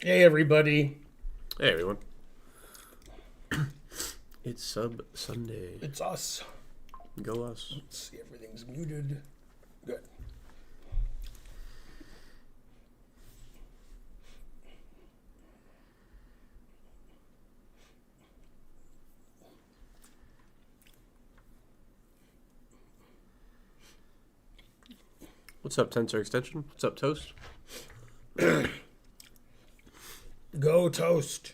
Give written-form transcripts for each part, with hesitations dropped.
Hey, everybody. Hey everyone. It's Sub Sunday. It's us. Go us. Let's see, everything's muted. Good. What's up, Tensor Extension? What's up, Toast? Go Toast.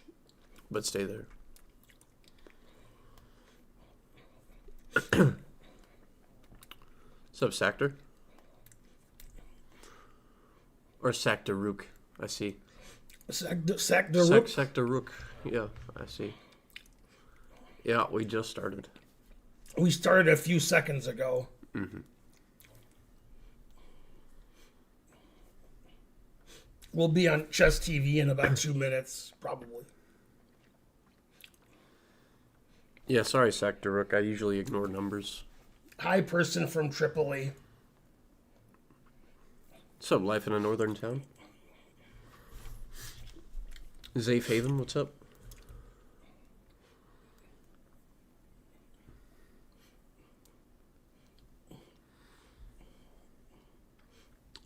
But stay there. What's up, Sactor? Or Sactor-Rook, I see. Sack the Rook. Sactor-Rook. Yeah, I see. Yeah, we just started. We started a few seconds ago. Mm-hmm. We'll be on Chess TV in about 2 minutes, probably. Yeah, sorry, Sactor-Rook. I usually ignore numbers. Hi, person from Tripoli. What's up, life in a northern town? Zafe Haven, what's up?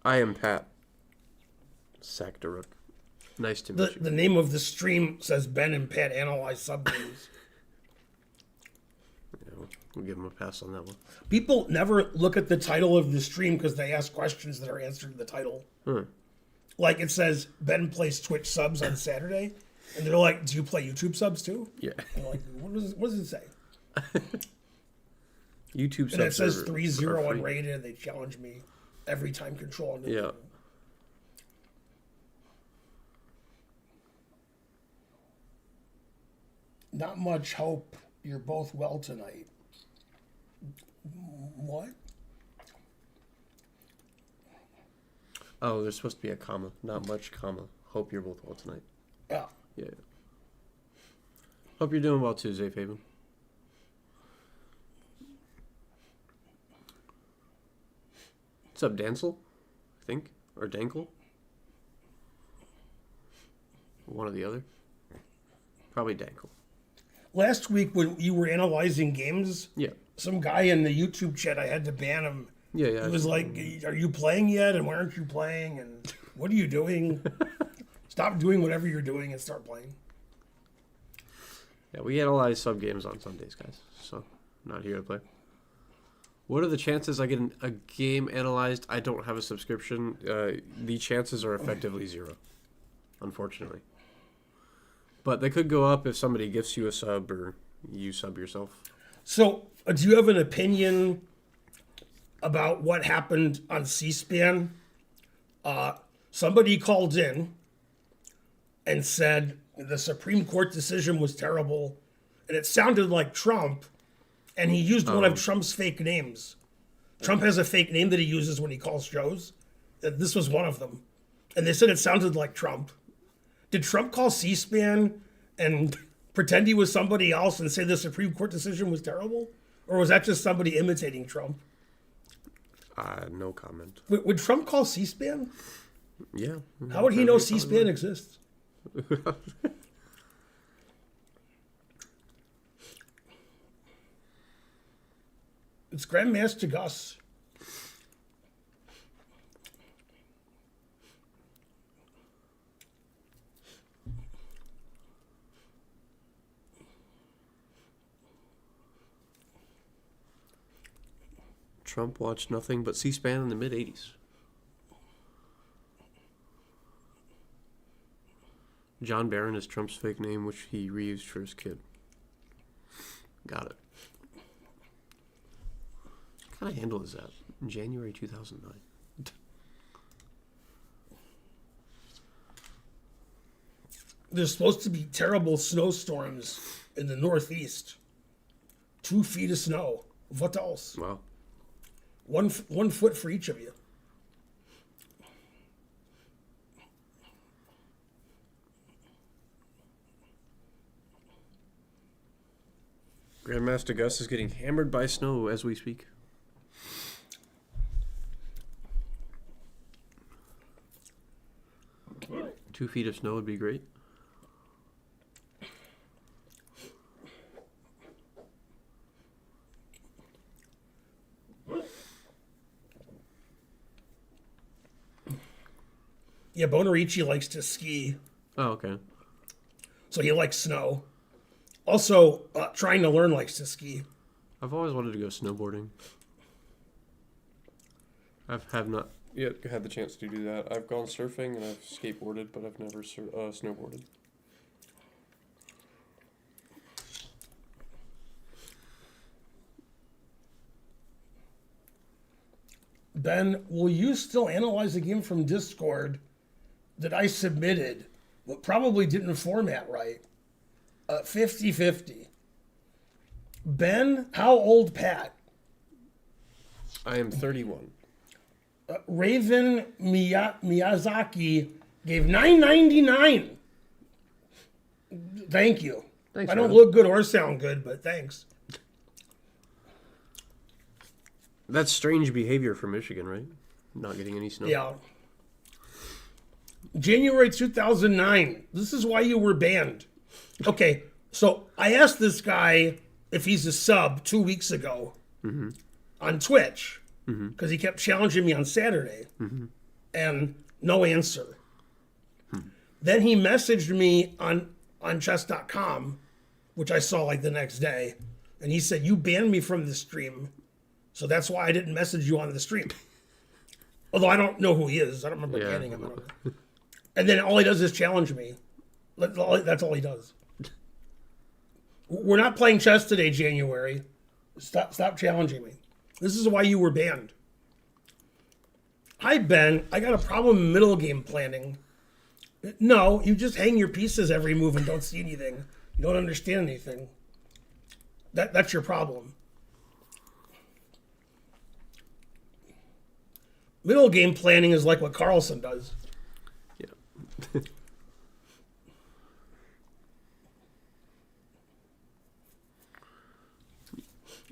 I am Pat. Sactor-Rook. Nice to meet you. The name of the stream says Ben and Pat Analyze Subgames. Yeah, we'll give him a pass on that one. People never look at the title of the stream because they ask questions that are answered in the title. Like it says, Ben plays Twitch subs on Saturday. And they're like, do you play YouTube subs too? Yeah. And I'm like, what does it say? YouTube subs. And it says are 3-0 free. unrated, and they challenge me every time control. Yeah. Not much hope. You're both well tonight. What? Oh, there's supposed to be a comma. Not much comma. Hope you're both well tonight. Yeah. Yeah. Hope you're doing well too, Zafe Haven. What's up, Dancel? I think. Or Dankle? One or the other. Probably Dankle. Last week when you were analyzing games, Yeah. some guy in the YouTube chat, I had to ban him. Yeah. He was like, are you playing yet? And why aren't you playing? And what are you doing? Stop doing whatever you're doing and start playing. Yeah, we analyze sub games on Sundays, guys. So, I'm not here to play. What are the chances I get a game analyzed? I don't have a subscription. The chances are effectively zero, unfortunately. But they could go up if somebody gifts you a sub or you sub yourself. So, do you have an opinion about what happened on C-SPAN? Somebody called in and said the Supreme Court decision was terrible, and it sounded like Trump, and he used one of Trump's fake names. Trump has a fake name that he uses when he calls shows. This was one of them. And they said it sounded like Trump. Did Trump call C-SPAN and pretend he was somebody else and say the Supreme Court decision was terrible? Or was that just somebody imitating Trump? No comment. Would Trump call C-SPAN? Yeah. How would he know C-SPAN exists? It's Grandmaster Gus. Trump watched nothing but C-SPAN in the mid-'80s. John Barron is Trump's fake name, which he reused for his kid. Got it. What kind of handle is that? In January 2009. There's supposed to be terrible snowstorms in the Northeast. 2 feet of snow. What else? Wow. 1 foot for each of you. Grandmaster Gus is getting hammered by snow as we speak. 2 feet of snow would be great. Yeah, Bonarici likes to ski, Oh, okay. so he likes snow. Also, trying to learn likes to ski. I've always wanted to go snowboarding. Have not yet had the chance to do that. I've gone surfing and I've skateboarded, but I've never snowboarded. Ben, will you still analyze a game from Discord that I submitted, but probably didn't format right? 50-50. Ben, how old Pat? I am 31. Raven Miyazaki gave $9.99. Thank you. Thanks, I don't Raven. look good or sound good, but thanks. That's strange behavior for Michigan, right? Not getting any snow. Yeah. January 2009. This is why you were banned. Okay, so I asked this guy if he's a sub 2 weeks ago on Twitch because he kept challenging me on Saturday, and no answer. Then he messaged me on chess.com, which I saw like the next day, and he said, "You banned me from the stream, so that's why I didn't message you on the stream." Although I don't know who he is. I don't remember Yeah. banning him. And then all he does is challenge me. That's all he does. We're not playing chess today, January. Stop challenging me. This is why you were banned. Hi, Ben. I got a problem in middle game planning. No, you just hang your pieces every move and don't see anything. You don't understand anything. That's your problem. Middle game planning is like what Carlson does. Yeah.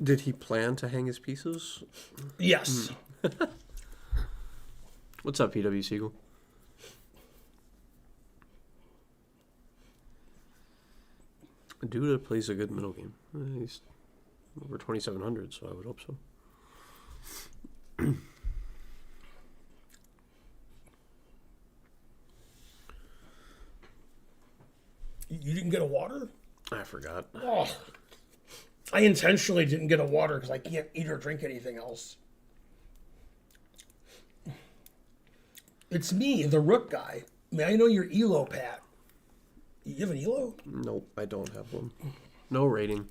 Did he plan to hang his pieces? Yes. What's up, PW Siegel? Duda plays a good middle game. He's over 2,700, so I would hope so. You didn't get a water? I forgot. Oh. I intentionally didn't get a water because I can't eat or drink anything else. It's me, the Rook guy. May I know your ELO, Pat? You have an ELO? Nope, I don't have one. No rating.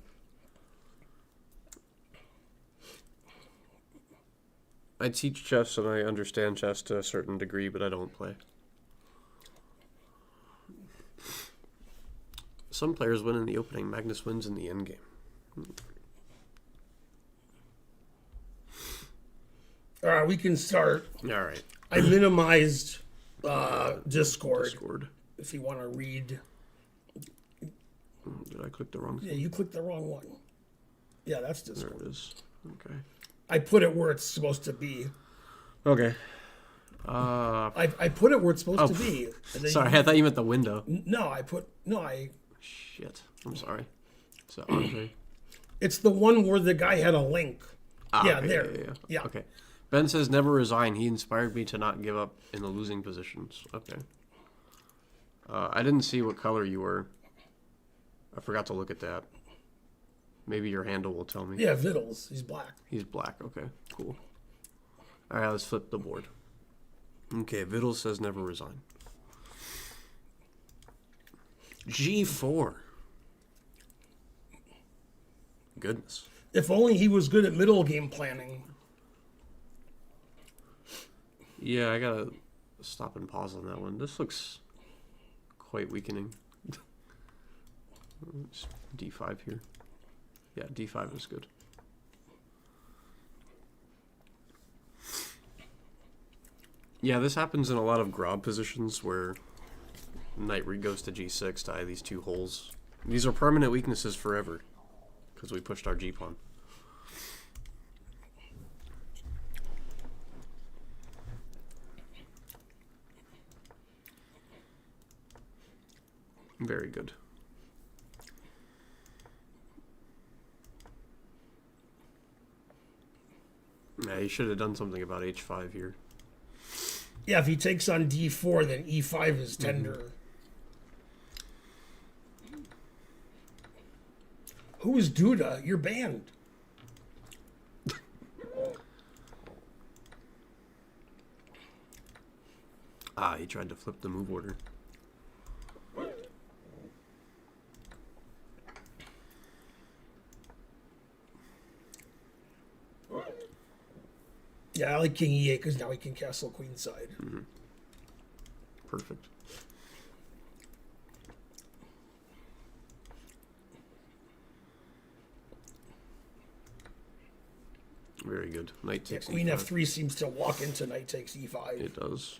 I teach chess and I understand chess to a certain degree, but I don't play. Some players win in the opening. Magnus wins in the end game. All right, we can start. All right. I minimized Discord. Discord. If you want to read. Did I click the wrong Yeah, thing? you clicked the wrong one. Yeah, that's There Discord. it is. Okay. I put it where it's supposed to be. Okay. I put it where it's supposed to be. And then Sorry, I thought you meant the window. I Shit. I'm sorry. So Andre. it's the one where the guy had a link. Yeah, okay, there. Yeah. Okay. Ben says never resign. He inspired me to not give up in the losing positions. Okay. I didn't see what color you were. I forgot to look at that. Maybe your handle will tell me. Yeah, Vittles. He's black. He's black. Okay, cool. All right, let's flip the board. Okay, Vittles says never resign. G4. Goodness. If only he was good at middle game planning. Yeah, I gotta stop and pause on that one. This looks quite weakening. It's D5 here. Yeah, D5 is good. Yeah, this happens in a lot of Grob positions where knight goes to G6 to eye these two holes. These are permanent weaknesses forever because we pushed our G pawn. Very good. Yeah, he should have done something about h5 here. Yeah, if he takes on d4, then e5 is tender. Who is Duda? You're banned. Ah, he tried to flip the move order. Yeah, I like king e8 because now he can castle queenside. Perfect. Very good. Knight Yeah, takes queen e5. f3 seems to walk into knight takes e5. It does.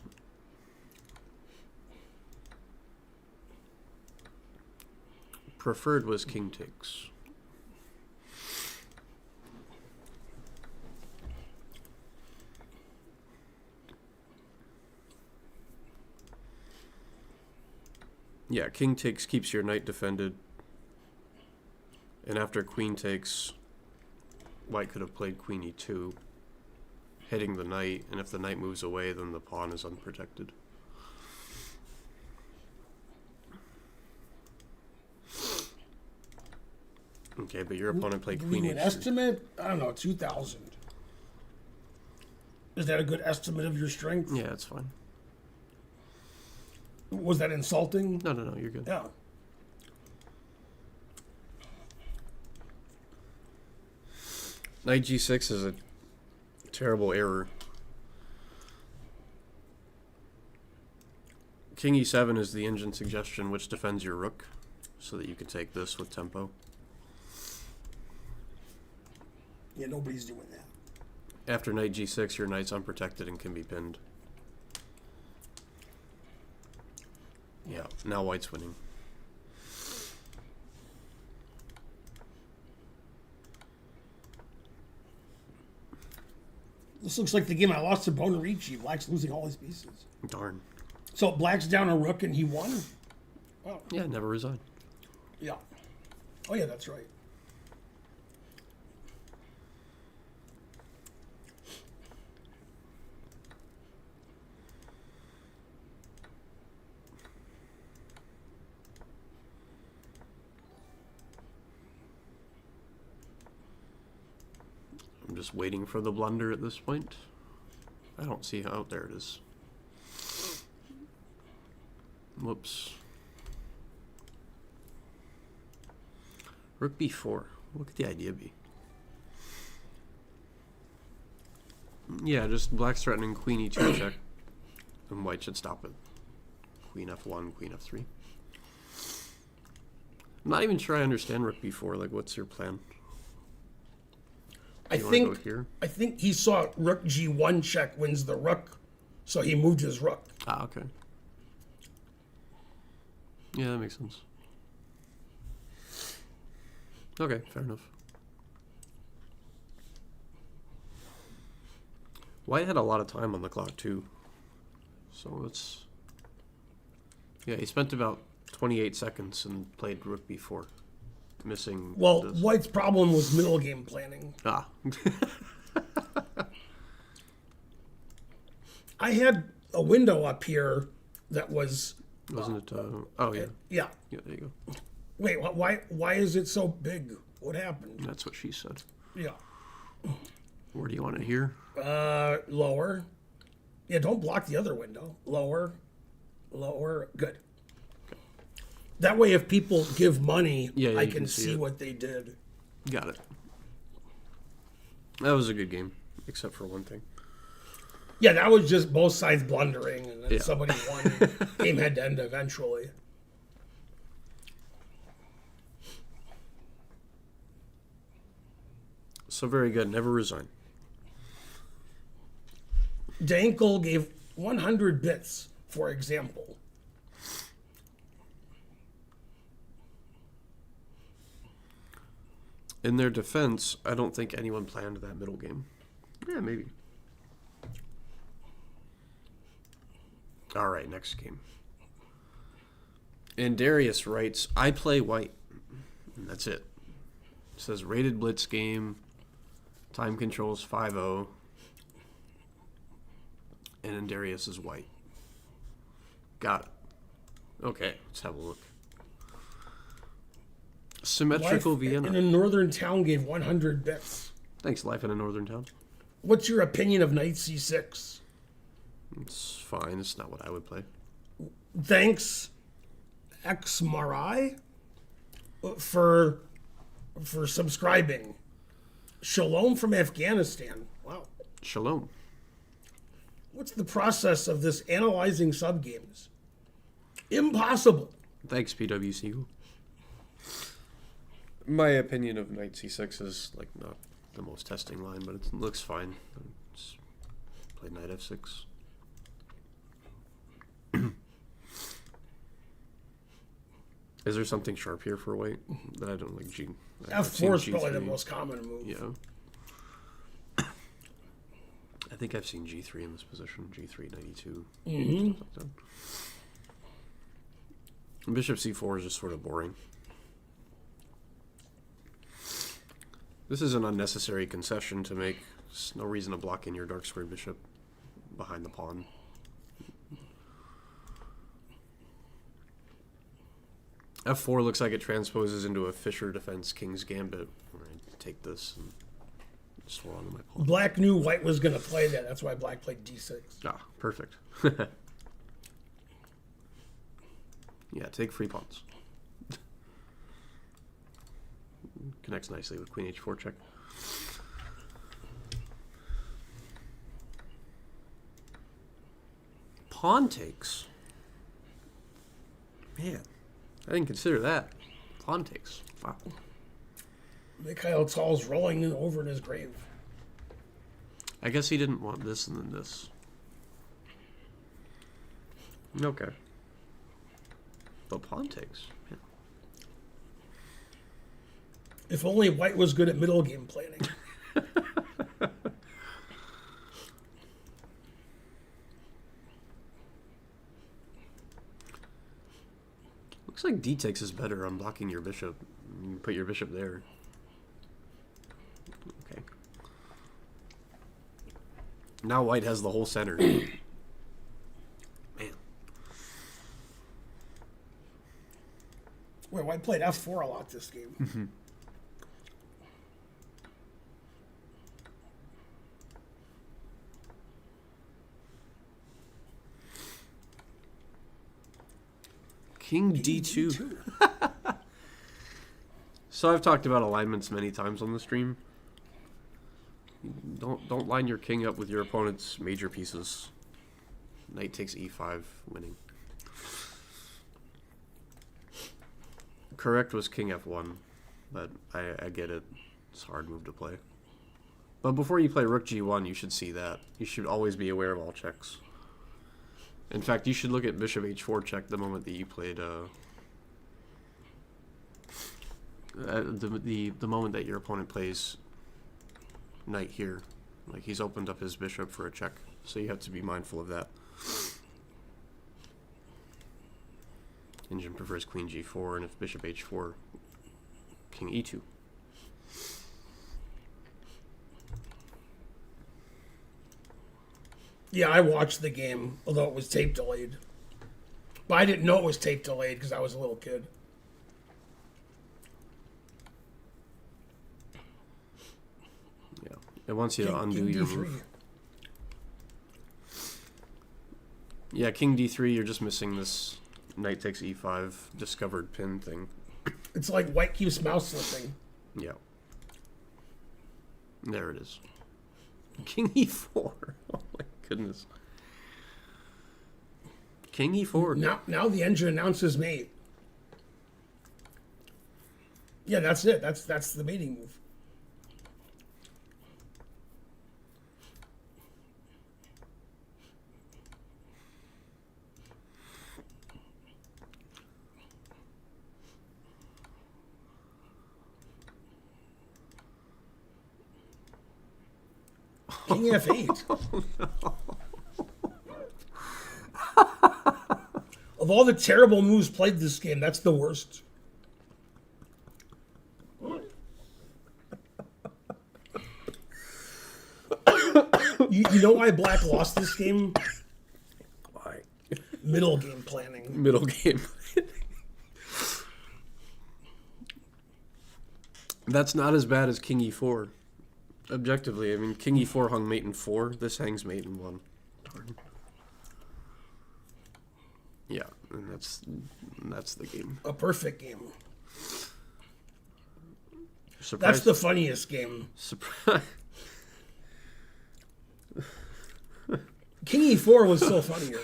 Preferred was king takes. Yeah, king takes keeps your knight defended. And after queen takes, white could have played queen e2, hitting the knight, and if the knight moves away, then the pawn is unprotected. Okay, but your opponent played Do queen we an h3. estimate? I don't know, 2,000. Is that a good estimate of your strength? Yeah, it's fine. Was that insulting? No, you're good. Yeah. Knight g6 is a terrible error. King e7 is the engine suggestion, which defends your rook, so that you can take this with tempo. Yeah, nobody's doing that. After knight g6, your knight's unprotected and can be pinned. Yeah, now white's winning. This looks like the game I lost to Bonarici. Black's losing all his pieces. Darn. So Black's down a rook and he won? Oh, Yeah, never resign. yeah. Oh, yeah, that's right. I'm just waiting for the blunder at this point. I don't see how. There it is. Whoops. Rook b4. What could the idea be? Yeah, just black's threatening queen e2 check. And white should stop it. Queen f1, queen f3. I'm not even sure I understand rook b4. Like, what's your plan? I You want to go think here? I think he saw rook g1 check wins the rook, so he moved his rook. Ah, okay. Yeah, that makes sense. Okay, fair enough. White had a lot of time on the clock too, so it's yeah. He spent about 28 seconds and played rook b4, missing. Well, this. White's problem was middle game planning. Ah, I had a window up here that was wasn't it? Oh yeah, yeah. yeah. There you go. Wait, why is it so big? What happened? That's what she said. Yeah. Where do you want it here? Lower. Yeah, don't block the other window. Lower. Lower. Good. That way, if people give money, Yeah, I you can can see see it. what they did. Got it. That was a good game, except for one thing. Yeah, that was just both sides blundering, and then Yeah. somebody won. Game had to end eventually. So very good. Never resign. Dankel gave 100 bits, for example. In their defense, I don't think anyone planned that middle game. Yeah, maybe. All right, next game. And Darius writes, I play white. And that's it. It says rated blitz game. Time controls 5-0. And then Darius is white. Got it. Okay, let's have a look. Symmetrical Life Vienna. in a northern town gave 100 bits. Thanks, Life in a Northern Town. What's your opinion of knight c6? It's fine. It's not what I would play. Thanks, X Marai, for subscribing. Shalom from Afghanistan. Wow. Shalom. What's the process of this analyzing subgames? Impossible. Thanks, PWC. My opinion of knight c6 is like not the most testing line, but it looks fine. Just play knight f6. Is there something sharp here for white that I don't like? F4 is probably the most common move. Yeah. I think I've seen g3 in this position. g3, 92. Mm-hmm. Like that. And bishop c4 is just sort of boring. This is an unnecessary concession to make. There's no reason to block in your dark square bishop behind the pawn. F4 looks like it transposes into a Fischer defense King's Gambit. Where I take this and swirl onto my pawn. Black knew white was going to play that. That's why black played d6. Ah, perfect. Yeah, take free pawns. Connects nicely with queen h4 check. Pawn takes. Man, I didn't consider that. Pawn takes. Wow. Mikhail Tal's rolling over in his grave. I guess he didn't want this and then this. Okay. But pawn takes. Yeah. If only white was good at middle game planning. Looks like d takes is better on blocking your bishop. You put your bishop there. Okay. Now white has the whole center. Man. Wait, white played f4 a lot this game. Mm-hmm. King d2. So I've talked about alignments many times on the stream. Don't line your king up with your opponent's major pieces. Knight takes e5, winning. Correct was king f1, but I get it. It's a hard move to play. But before you play rook g1, you should see that. You should always be aware of all checks. In fact, you should look at bishop h4 check the moment that you played the moment that your opponent plays knight here. Like he's opened up his bishop for a check, so you have to be mindful of that. Engine prefers queen g4, and if bishop h4, king e2. Yeah, I watched the game, although it was tape delayed. But I didn't know it was tape delayed because I was a little kid. Yeah, it wants you to undo your move. Yeah, king d3, you're just missing this knight takes e5 discovered pin thing. It's like white keeps mouse slipping. Yeah. There it is. King e4. Oh my goodness. King e4. Now the engine announces mate. Yeah, that's it. That's the mating move. King f8. Of all the terrible moves played this game, that's the worst. You know why Black lost this game? Why? Middle game planning. Middle game. That's not as bad as King E4. Objectively, I mean, King E4 hung mate in 4. This hangs mate in 1. Darn. Yeah, and that's the game. A perfect game. Surprise. That's the funniest game. Surprise. King E4 was still funnier.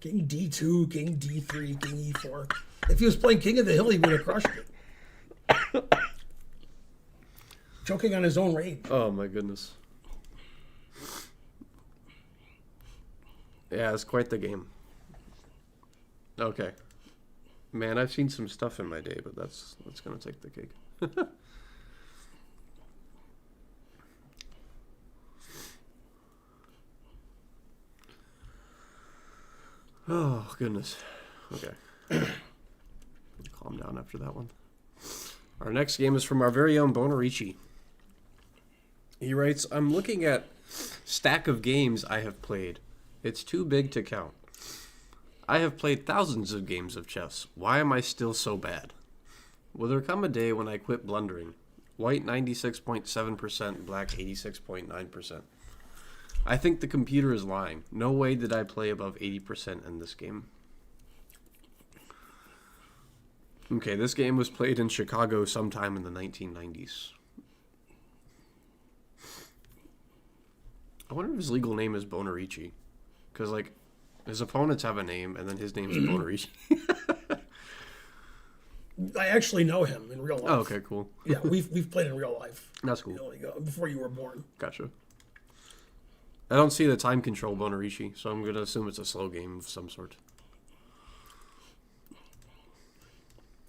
King D2, King D3, King E4. If he was playing King of the Hill, he would have crushed it. Choking on his own rage. Oh my goodness. Yeah, it's quite the game. Okay. Man, I've seen some stuff in my day, but that's gonna take the cake. Oh goodness. Okay. Calm down after that one. Our next game is from our very own Bonarici. He writes, I'm looking at stack of games I have played. It's too big to count. I have played thousands of games of chess. Why am I still so bad? Will there come a day when I quit blundering? White 96.7%, black 86.9%. I think the computer is lying. No way did I play above 80% in this game. Okay, this game was played in Chicago sometime in the 1990s. I wonder if his legal name is Bonarici. Because, like, his opponents have a name, and then his name is Bonarici. I actually know him in real life. Oh, okay, cool. Yeah, we've played in real life. That's cool. You know, like, before you were born. Gotcha. I don't see the time control Bonarici, so I'm going to assume it's a slow game of some sort.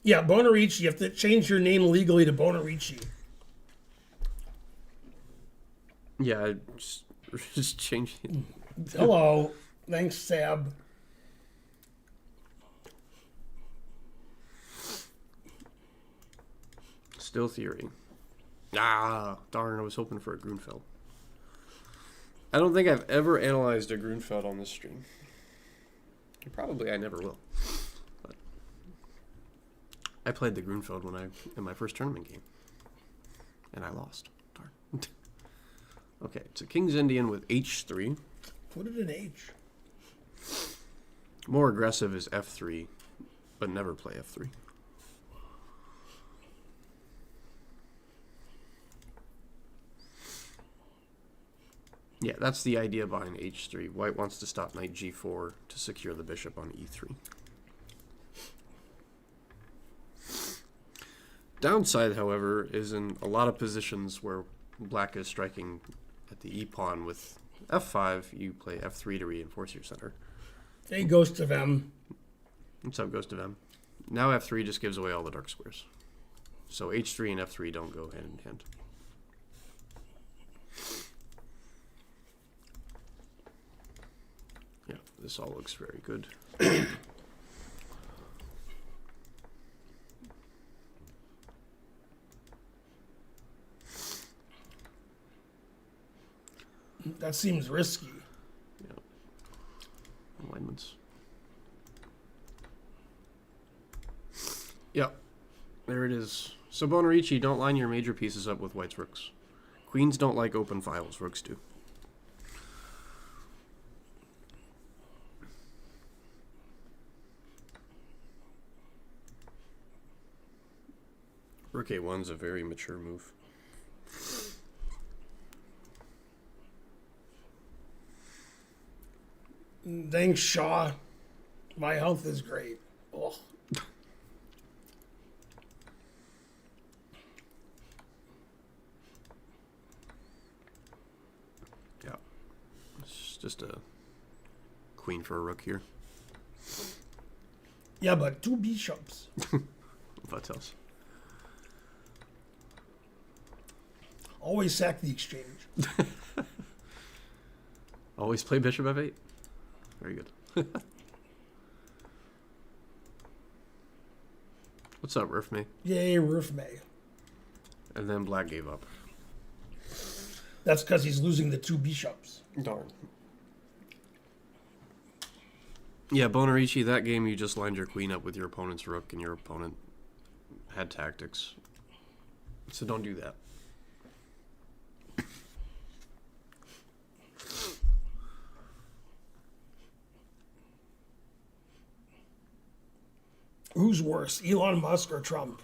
Yeah, Bonarici. You have to change your name legally to Bonarici. Yeah, I just change it. Hello. Thanks, Sab. Still theory. Ah, darn, I was hoping for a Grunfeld. I don't think I've ever analyzed a Grunfeld on this stream. Probably I never will. But I played the Grunfeld in my first tournament game. And I lost. Darn. Okay, it's a King's Indian with H3. Put it in H. More aggressive is F3, but never play F3. Yeah, that's the idea behind H3. White wants to stop knight G4 to secure the bishop on E3. Downside, however, is in a lot of positions where black is striking at the E-pawn with F5, you play F3 to reinforce your center. Hey, Ghost of M. What's up, Ghost of M? Now F3 just gives away all the dark squares. So H3 and F3 don't go hand in hand. Yeah, this all looks very good. That seems risky. Yeah. Alignments. Yep. There it is. So Bonarici, don't line your major pieces up with white's rooks. Queens don't like open files, rooks do. Rook A1's a very mature move. Thanks, Shaw. My health is great. Ugh. Yeah. It's just a queen for a rook here. Yeah, but 2 bishops. What else? Always sack the exchange. Always play bishop f8. Very good. What's up, Roof Me? Yay, Roof May. And then black gave up. That's because he's losing the 2 bishops. Darn. Yeah, Bonarici, that game you just lined your queen up with your opponent's rook, and your opponent had tactics. So don't do that. Who's worse, Elon Musk or Trump?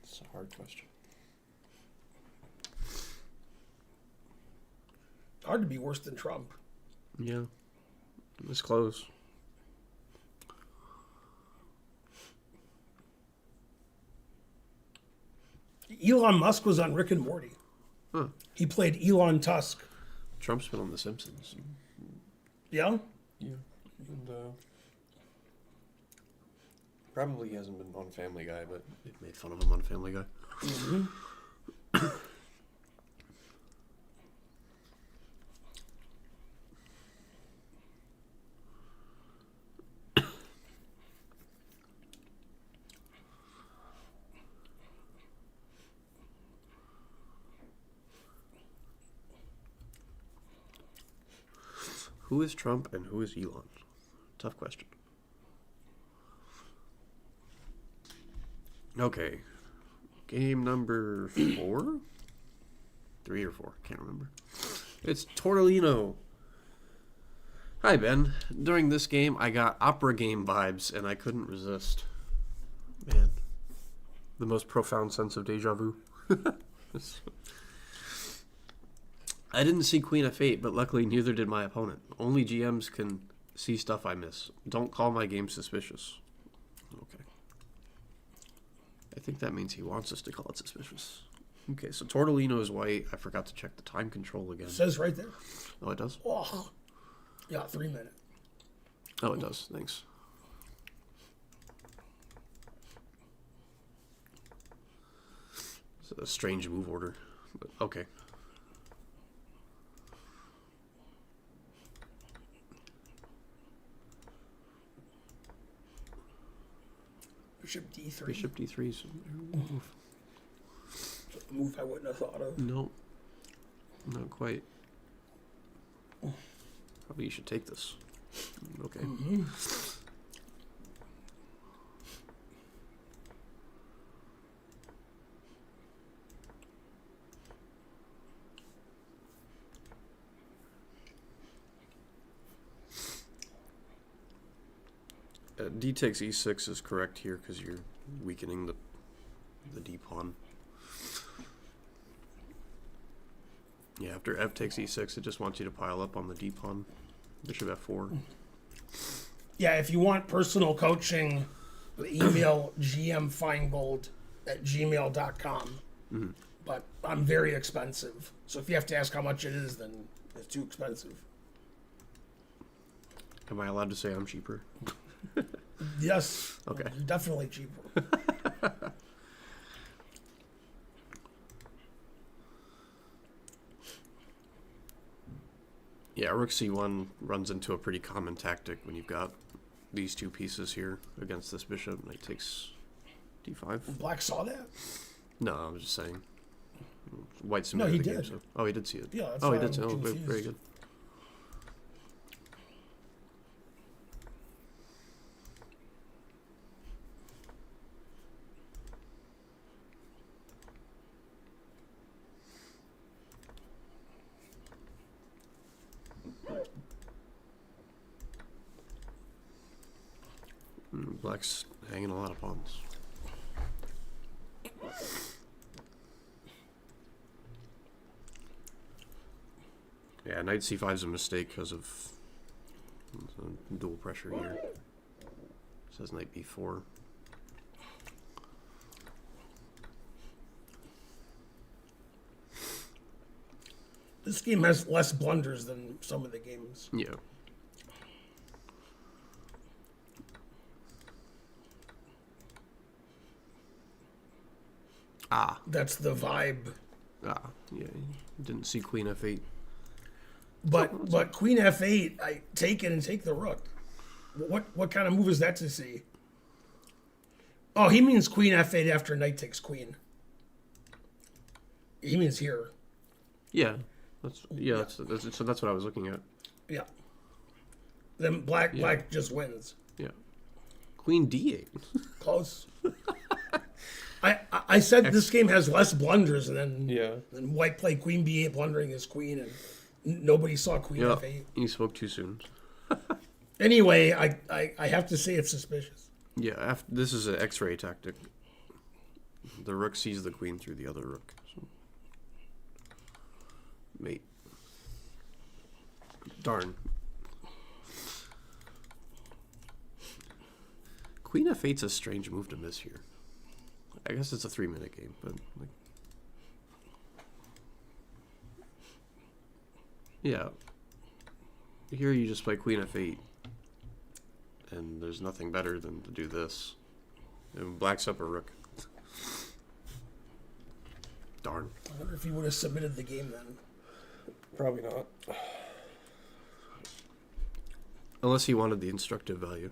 It's a hard question. Hard to be worse than Trump. Yeah. It's close. Elon Musk was on Rick and Morty. Huh. He played Elon Tusk. Trump's been on The Simpsons. Yeah? Yeah. And, probably hasn't been on Family Guy, but they've made fun of him on Family Guy. Mm-hmm. Who is Trump and who is Elon? Tough question. Okay. Game number 4? 3 or 4, can't remember. It's Tortellino. Hi, Ben. During this game, I got opera game vibes, and I couldn't resist. Man. The most profound sense of deja vu. I didn't see Queen f8, but luckily neither did my opponent. Only GMs can see stuff I miss. Don't call my game suspicious. Okay. I think that means he wants us to call it suspicious. Okay, so Tortellino is white. I forgot to check the time control again. It says right there. Oh, it does? Oh. Yeah, 3 minutes. Oh, it does. Thanks. It's a strange move order. But okay. Bishop D3. Bishop D3 is A move I wouldn't have thought of. no, not quite. Probably you should take this. Okay. Mm-hmm. D takes E6 is correct here because you're weakening the D pawn. Yeah, after F takes E6, it just wants you to pile up on the D pawn. Bishop F4. Yeah, if you want personal coaching, email gmfeingold@gmail.com. Mm-hmm. But I'm very expensive. So if you have to ask how much it is, then it's too expensive. Am I allowed to say I'm cheaper? Yes. Okay. You're definitely cheaper. Yeah, Rook C1 runs into a pretty common tactic when you've got these two pieces here against this bishop. Knight takes D5. Black saw that? No, I was just saying. White No, submitted he the game, did. so. Oh, he did see it. Yeah, that's Oh, he why did see I'm it. Oh, very confused. good. Black's hanging a lot of pawns. Yeah, knight c5 is a mistake because of dual pressure here. Says knight b4. This game has less blunders than some of the games. Yeah. Ah, That's the vibe. yeah. Didn't see Queen F8. But Queen F8, I take it and take the rook. What kind of move is that to see? Oh, he means Queen F8 after knight takes queen. He means here. Yeah, so that's what I was looking at. Yeah. Then black just wins. Yeah, Queen D8. Close. I said this game has less blunders than Yeah. than white played Queen B8 blundering his queen and nobody saw Queen Yeah, F8. you spoke too soon. Anyway, I have to say it's suspicious. Yeah, this is an X-ray tactic. The rook sees the queen through the other rook. So. Mate. Darn. Queen F8's a strange move to miss here. I guess it's a 3-minute game, but like. Yeah. Here you just play Queen F8. And there's nothing better than to do this. And black's up a rook. Darn. I wonder if he would have submitted the game then. Probably not. Unless he wanted the instructive value.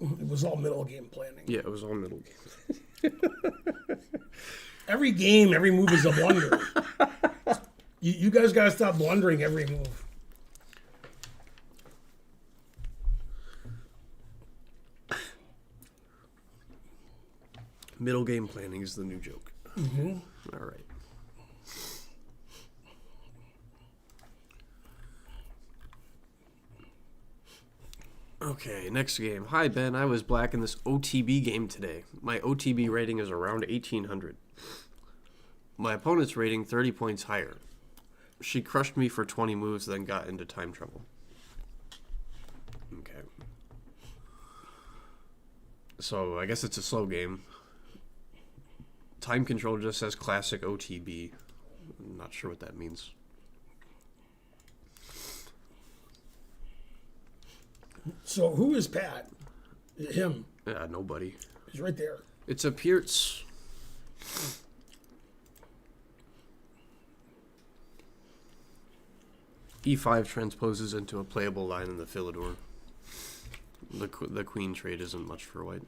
It was all middle game planning. Yeah, it was all middle game. Every game, every move is a blunder. You guys gotta stop blundering every move. Middle game planning is the new joke. Mm-hmm. All right. Okay, next game. Hi, Ben. I was black in this OTB game today. My OTB rating is around 1800. My opponent's rating 30 points higher. She crushed me for 20 moves, then got into time trouble. Okay. So, I guess it's a slow game. Time control just says classic OTB. I'm not sure what that means. So who is Pat? Him. Nobody. He's right there. It's a Pierce. E5 transposes into a playable line in the Philidor. The queen trade isn't much for white.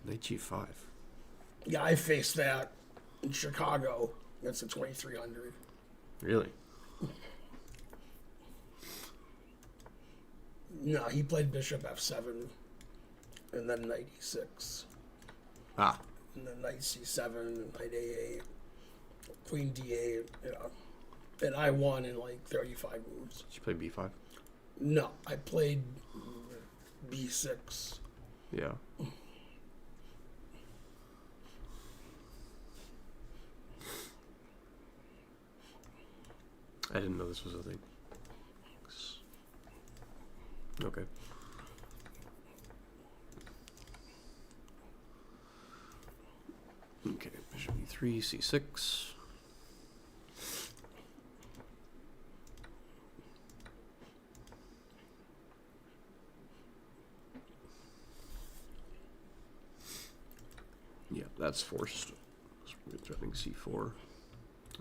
Knight G5. Yeah, I faced that in Chicago. That's a 2300. Really? No, he played Bishop F7, and then Knight E6, Ah, and then Knight C7, and Knight A8, Queen D8, and I won in like 35 moves. did you play B5? No, I played B6. Yeah. I didn't know this was a thing. Okay. Okay, bishop e3, c6. Yeah, that's forced. So we're threatening c4.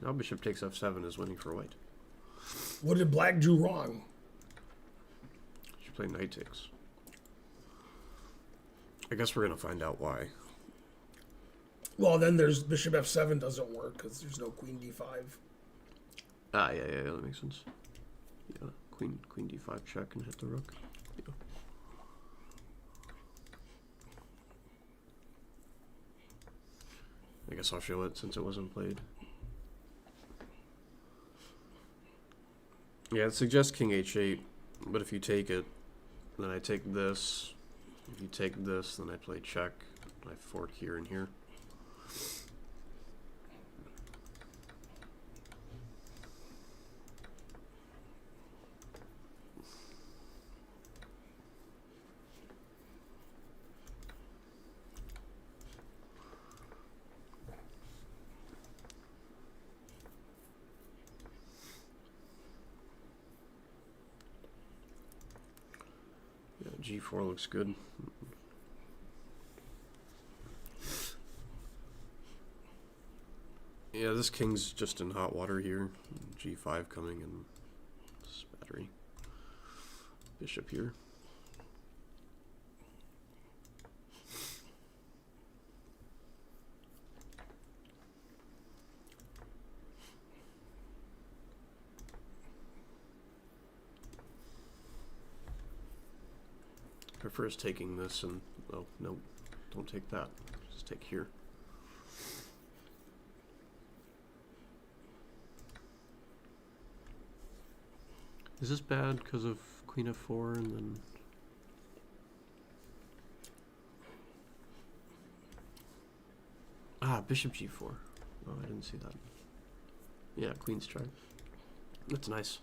Now bishop takes f7 is winning for white. What did Black do wrong? Should play knight takes. I guess we're gonna find out why. Well, then there's Bishop F7 doesn't work because there's no Queen D5. Ah, yeah, that makes sense. Yeah, queen d5 check and hit the rook. Yeah. I guess I'll show it since it wasn't played. Yeah, it suggests king h8, but if you take it, then I take this. If you take this, then I play check. I fork here and here. G4 looks good. Yeah, this king's just in hot water here. G5 coming and this battery. Bishop here. Prefers taking this and, oh, no, don't take that. Just take here. Is this bad because of queen f4 and then... Ah, bishop g4. Oh, I didn't see that. Yeah, queen strike. That's nice.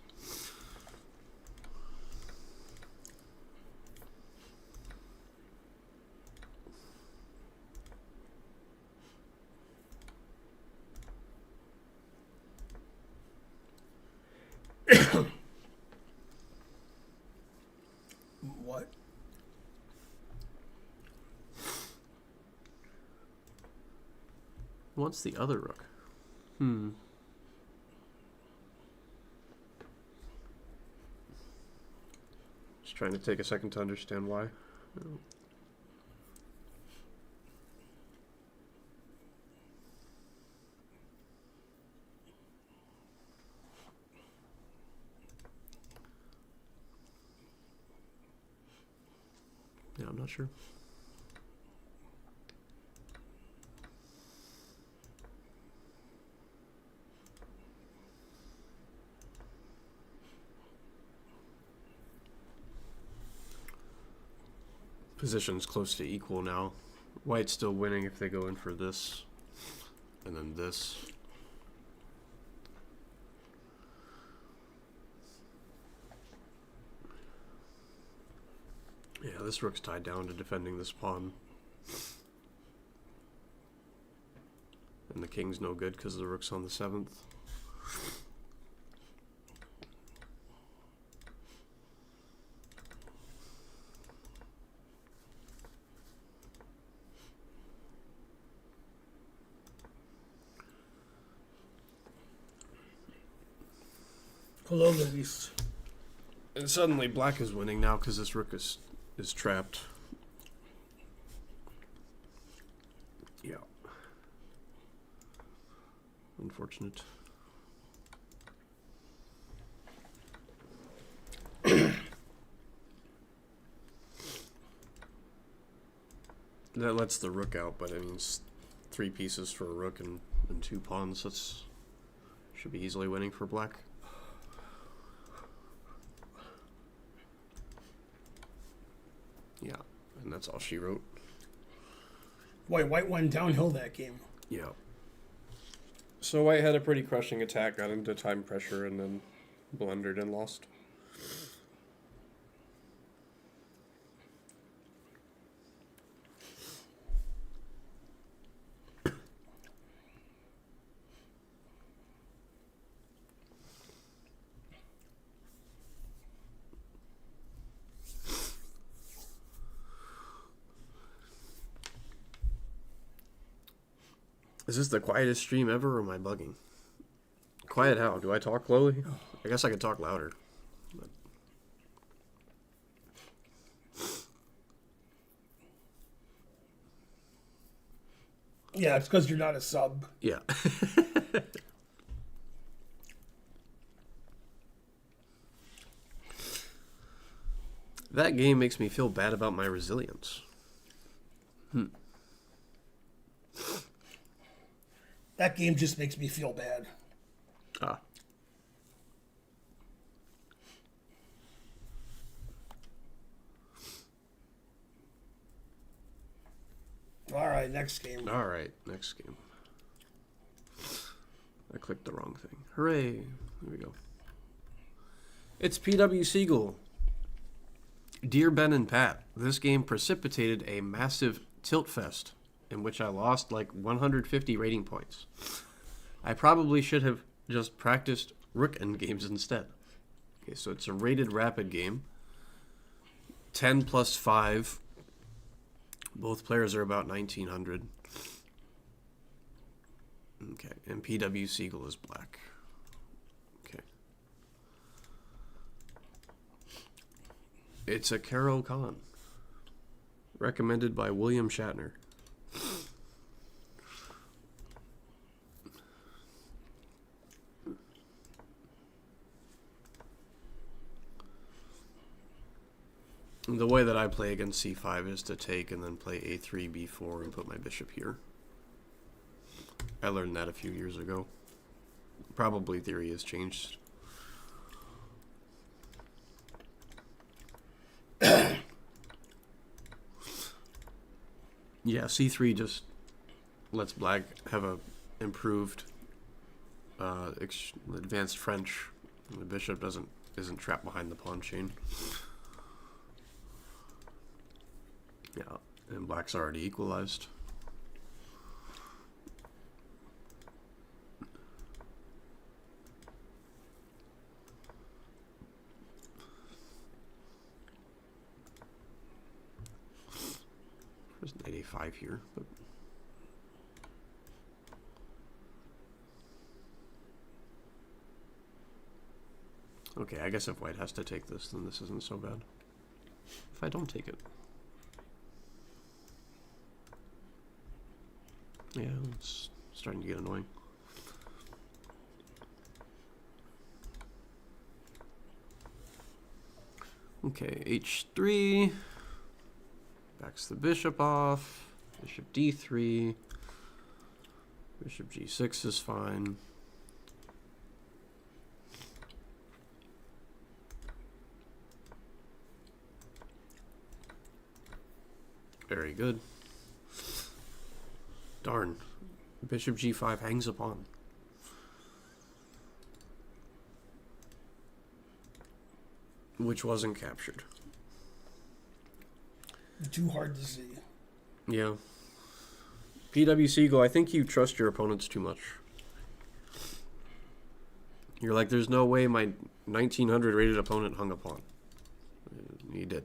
What? What's the other rook? Just trying to take a second to understand why. Yeah, I'm not sure. Position's close to equal now. White's still winning if they go in for this. And then this. Yeah, this rook's tied down to defending this pawn. And the king's no good because the rook's on the 7th. Hello, ladies. And suddenly black is winning now because this rook is trapped. Yeah. Unfortunate. That lets the rook out, but I mean, it's 3 pieces for a rook and 2 pawns. That's should be easily winning for black. Yeah, and that's all she wrote. Boy, White went downhill that game. Yeah. So White had a pretty crushing attack, got into time pressure, and then blundered and lost. Is this the quietest stream ever, or am I bugging? Quiet how? Do I talk lowly? I guess I could talk louder. But... Yeah, it's because you're not a sub. Yeah. That game makes me feel bad about my resilience. That game just makes me feel bad. Ah. All right, next game. All right, next game. I clicked the wrong thing. Hooray. There we go. It's PW Siegel. Dear Ben and Pat, this game precipitated a massive tilt fest in which I lost like 150 rating points. I probably should have just practiced rook endgames instead. Okay, so it's a rated rapid game. 10 plus 5. Both players are about 1900. Okay, and PW Siegel is black. Okay. It's a Caro Khan. Recommended by William Shatner. The way that I play against c5 is to take and then play a3, b4, and put my bishop here. I learned that a few years ago. Probably theory has changed. Yeah, c3 just lets black have a improved advanced French. The bishop isn't trapped behind the pawn chain. Yeah, and black's already equalized. There's knight a5 here, but okay, I guess if white has to take this, then this isn't so bad. If I don't take it. Yeah, it's starting to get annoying. Okay, h3. Backs the bishop off. Bishop d3. Bishop g6 is fine. Very good. Darn. Bishop g5 hangs a pawn. Which wasn't captured. Too hard to see. Yeah. PW Siegel, I think you trust your opponents too much. You're like, there's no way my 1900 rated opponent hung a pawn. He did.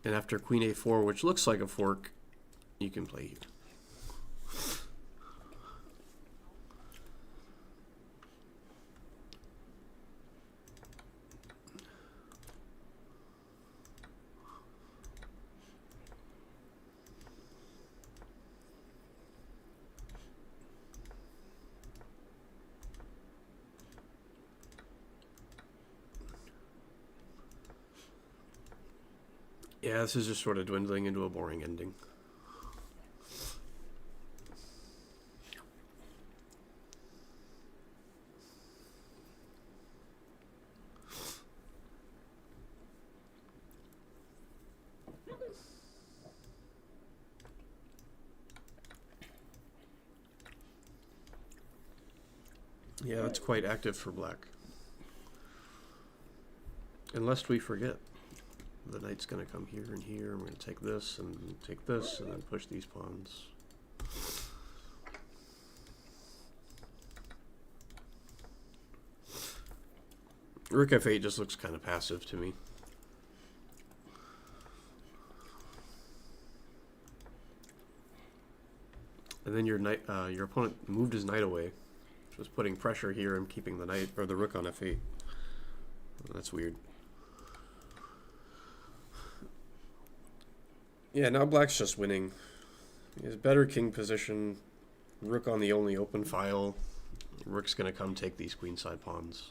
And after queen a4, which looks like a fork, you can play here. Yeah, this is just sort of dwindling into a boring ending. Yeah, it's quite active for black. Unless we forget. The knight's going to come here and here. I'm going to take this and then push these pawns. Rook f8 just looks kind of passive to me. And then your opponent moved his knight away, which was putting pressure here and keeping the knight or the rook on f8. That's weird. Yeah, now black's just winning. He has better king position. Rook on the only open file. Rook's going to come take these queenside pawns.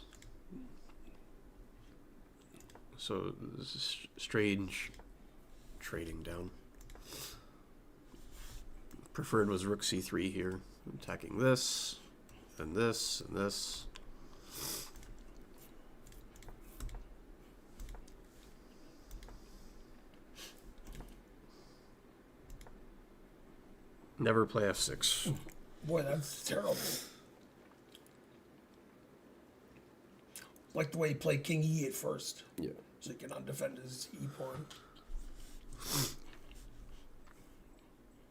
So this is strange trading down. Preferred was rook c3 here. Attacking this, and this, and this. Never play f6. Boy, that's terrible. Like the way he played king e8 first. Yeah. So he can undefend his e-pawn.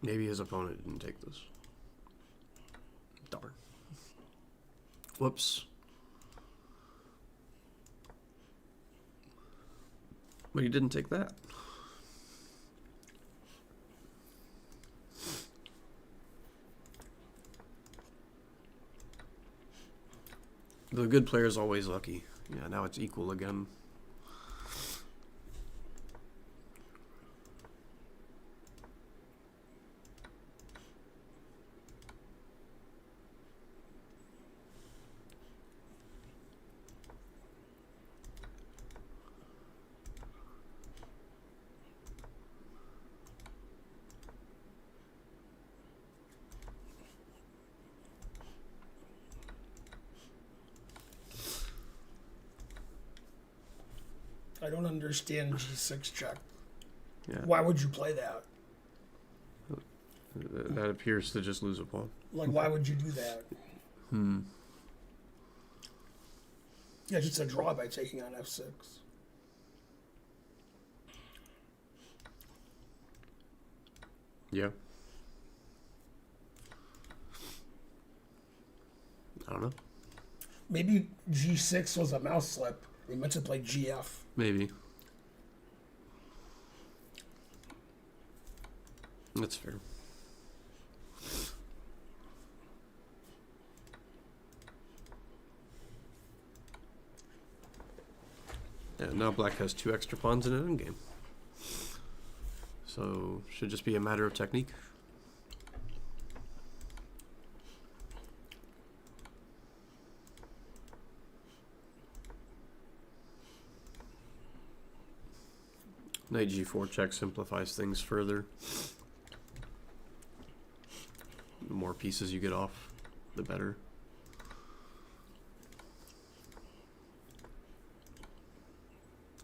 Maybe his opponent didn't take this. Darn. Whoops. But he didn't take that. The good player is always lucky. Yeah, now it's equal again. I don't understand G6 check. Yeah, Why would you play that? that appears to just lose a pawn. Like, why would you do that? Yeah, just a draw by taking on F6. Yeah. I don't know. Maybe G6 was a mouse slip. They meant to play GF. Maybe. That's fair. Yeah, now black has 2 extra pawns in an endgame. So, should just be a matter of technique. Knight G4 check simplifies things further. The more pieces you get off, the better.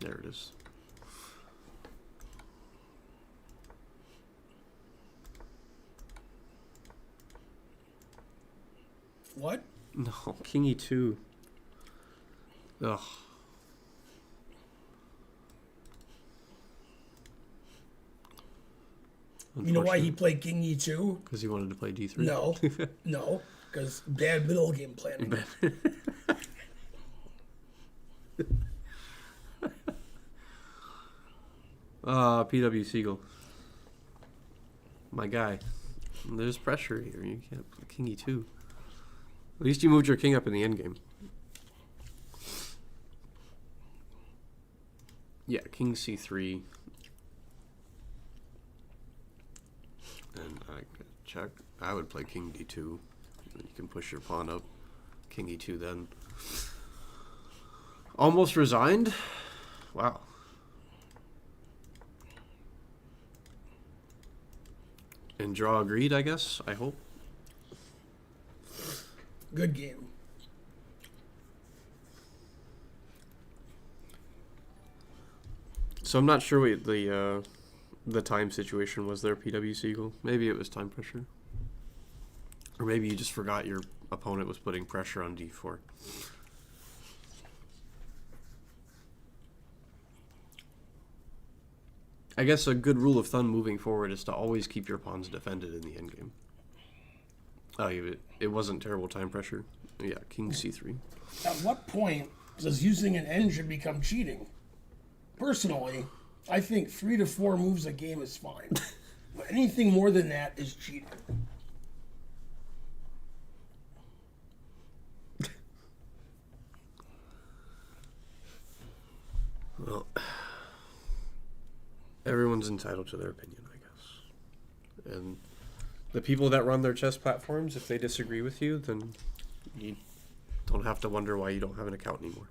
There it is. What? No, King E2. Ugh. You know why he played King E2? Because he wanted to play D3. No. No. Because bad middle game planning. PW Siegel. My guy. There's pressure here. You can't play King E2. At least you moved your king up in the endgame. Yeah, King C3. And I check. I would play King D2. You can push your pawn up. King E2 then. Almost resigned? Wow. And draw agreed, I guess. I hope. Good game. So I'm not sure what the time situation was there, PW Siegel. Maybe it was time pressure. Or maybe you just forgot your opponent was putting pressure on D4. I guess a good rule of thumb moving forward is to always keep your pawns defended in the endgame. Oh, it wasn't terrible time pressure. Yeah, King C3. At what point does using an engine become cheating? Personally, I think 3 to 4 moves a game is fine. But anything more than that is cheating. Well, everyone's entitled to their opinion, I guess. And the people that run their chess platforms, if they disagree with you, then you don't have to wonder why you don't have an account anymore.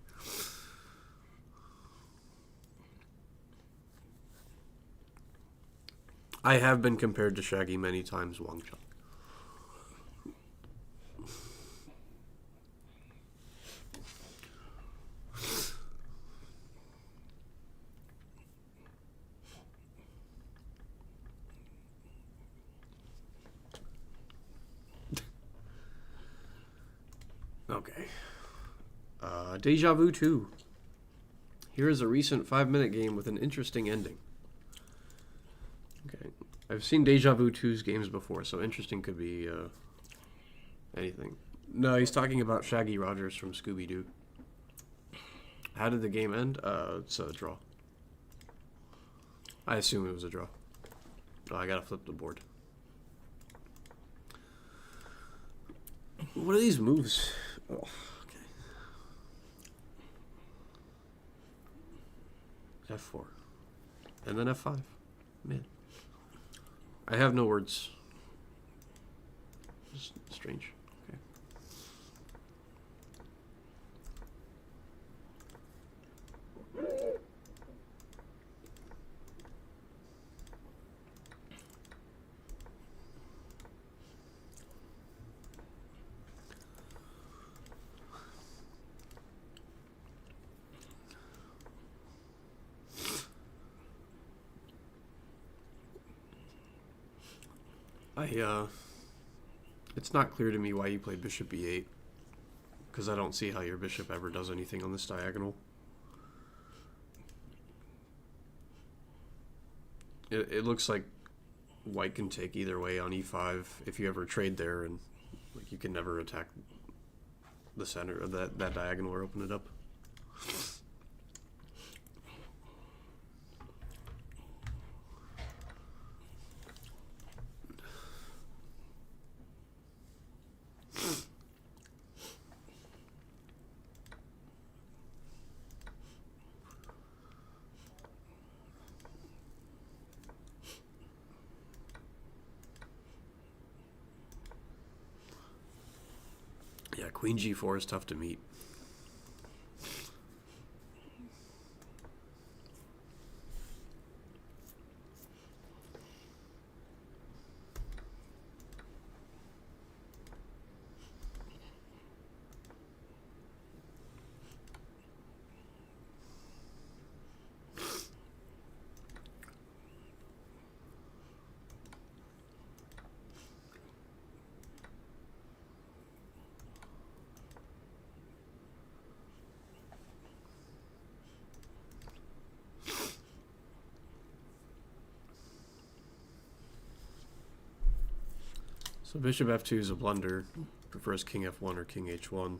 I have been compared to Shaggy many times, Wang Chun. Okay. Deja Vu 2. Here is a recent 5-minute game with an interesting ending. Okay. I've seen Deja Vu 2's games before, so interesting could be anything. No, he's talking about Shaggy Rogers from Scooby-Doo. How did the game end? It's a draw. I assume it was a draw. Oh, I gotta flip the board. What are these moves? Oh, okay. F4. And then F5. Man. I have no words. Just strange. Okay. It's not clear to me why you play bishop e8, because I don't see how your bishop ever does anything on this diagonal. It looks like white can take either way on e5 if you ever trade there, and like you can never attack the center of that diagonal or open it up. Yeah, queen g4 is tough to meet. So bishop f2 is a blunder. Prefers king f1 or king h1.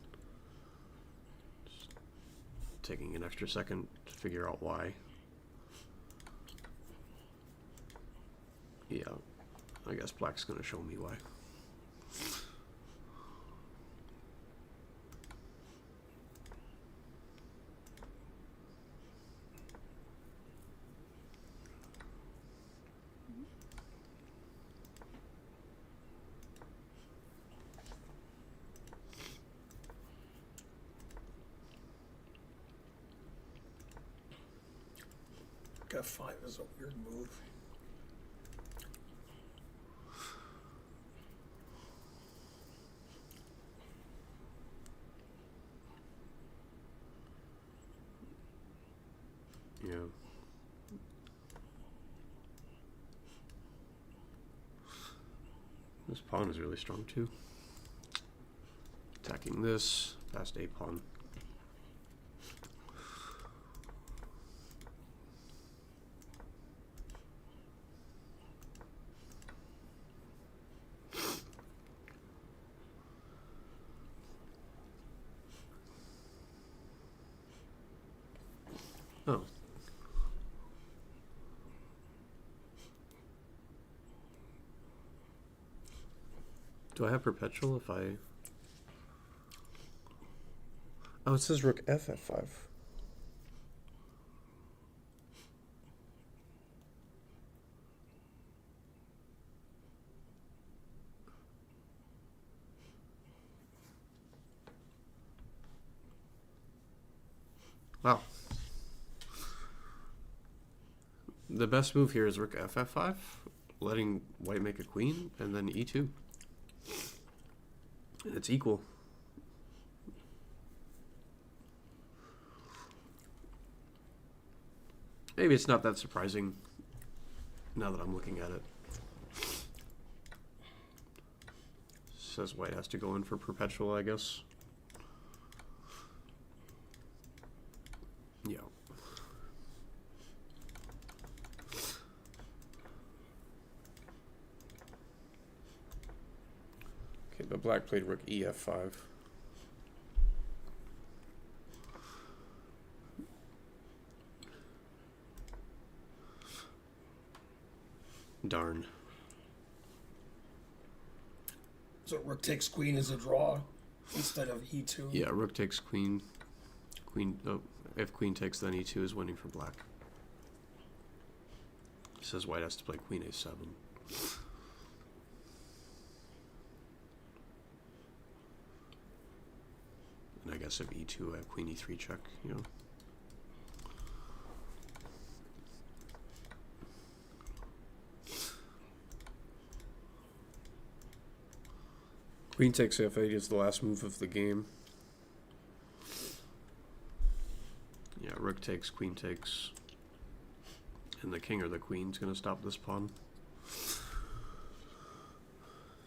Just taking an extra second to figure out why. Yeah, I guess black's going to show me why. F5 is a weird move. Yeah. This pawn is really strong too. Attacking this, past a pawn. Oh. Do I have perpetual if I... Oh, it says rook f5. Wow. The best move here is rook ff5, letting white make a queen, and then e2. It's equal. Maybe it's not that surprising now that I'm looking at it. Says white has to go in for perpetual, I guess. Yeah. Okay, but black played rook ef5. Darn. So rook takes queen is a draw instead of e2. Yeah, rook takes queen. Queen. Oh, if queen takes, then e2 is winning for black. It says white has to play queen a7. And I guess if e2, I have queen e3 check, you know. Queen takes f8 is the last move of the game. Yeah, rook takes, queen takes. And the king or the queen's going to stop this pawn.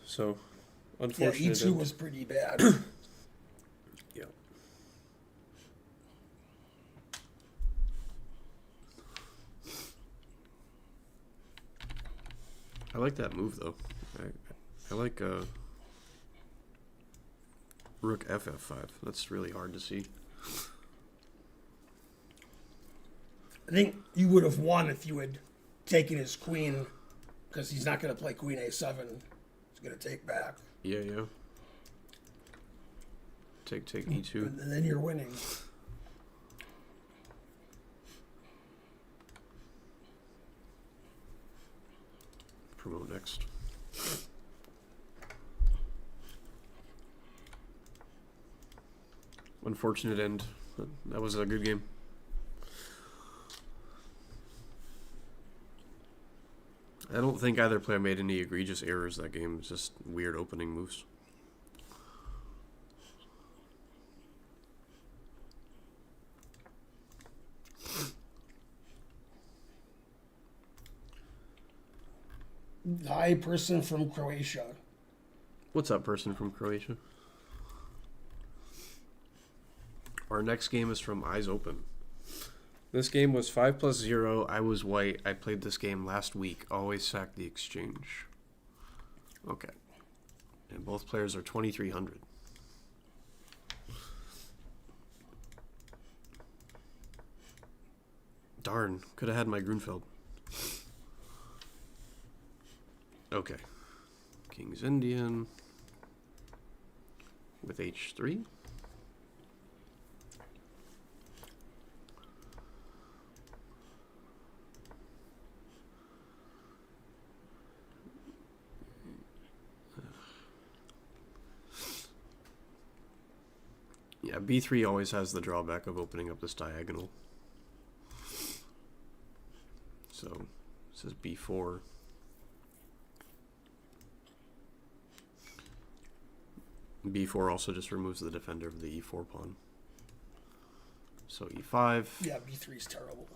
So, Yeah, unfortunate. e2 was pretty bad. Yeah. I like that move, though. I like rook ff5. That's really hard to see. I think you would have won if you had taken his queen, because he's not going to play queen a7. He's going to take back. Yeah, yeah. Take e2. And then you're winning. Promote next. Unfortunate end. That was a good game. I don't think either player made any egregious errors that game. It's just weird opening moves. Hi, person from Croatia. What's up, person from Croatia? Our next game is from Eyes Open. This game was 5+0. I was white. I played this game last week. Always sack the exchange. Okay. And both players are 2,300. Darn. Could have had my Grunfeld. Okay. King's Indian. With h3. Yeah, b3 always has the drawback of opening up this diagonal. So, this is b4. b4 also just removes the defender of the e4 pawn. So e5. Yeah, b3 is terrible.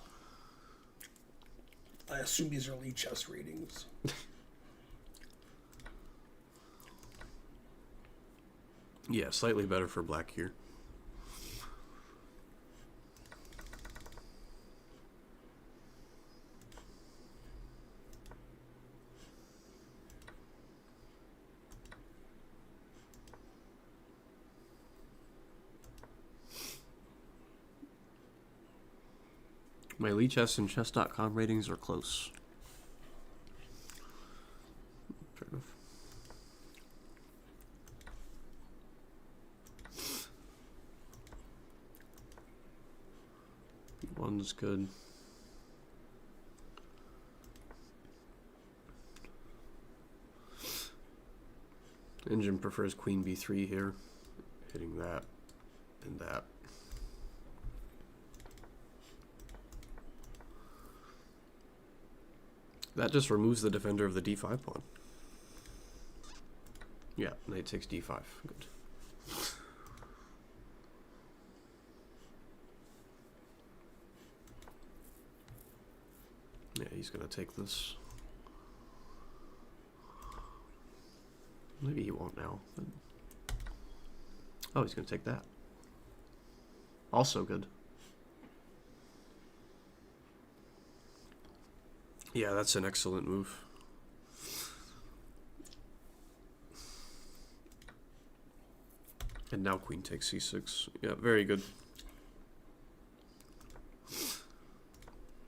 I assume these are Lee chess readings. Yeah, slightly better for black here. My Lee Chess and Chess.com ratings are close. Fair enough. One's good. Engine prefers queen b3 here, hitting that and that. That just removes the defender of the d5 pawn. Yeah, knight takes d5. Good. Yeah, he's gonna take this. Maybe he won't now. But... oh, he's gonna take that. Also good. Yeah, that's an excellent move. And now queen takes c6. Yeah, very good.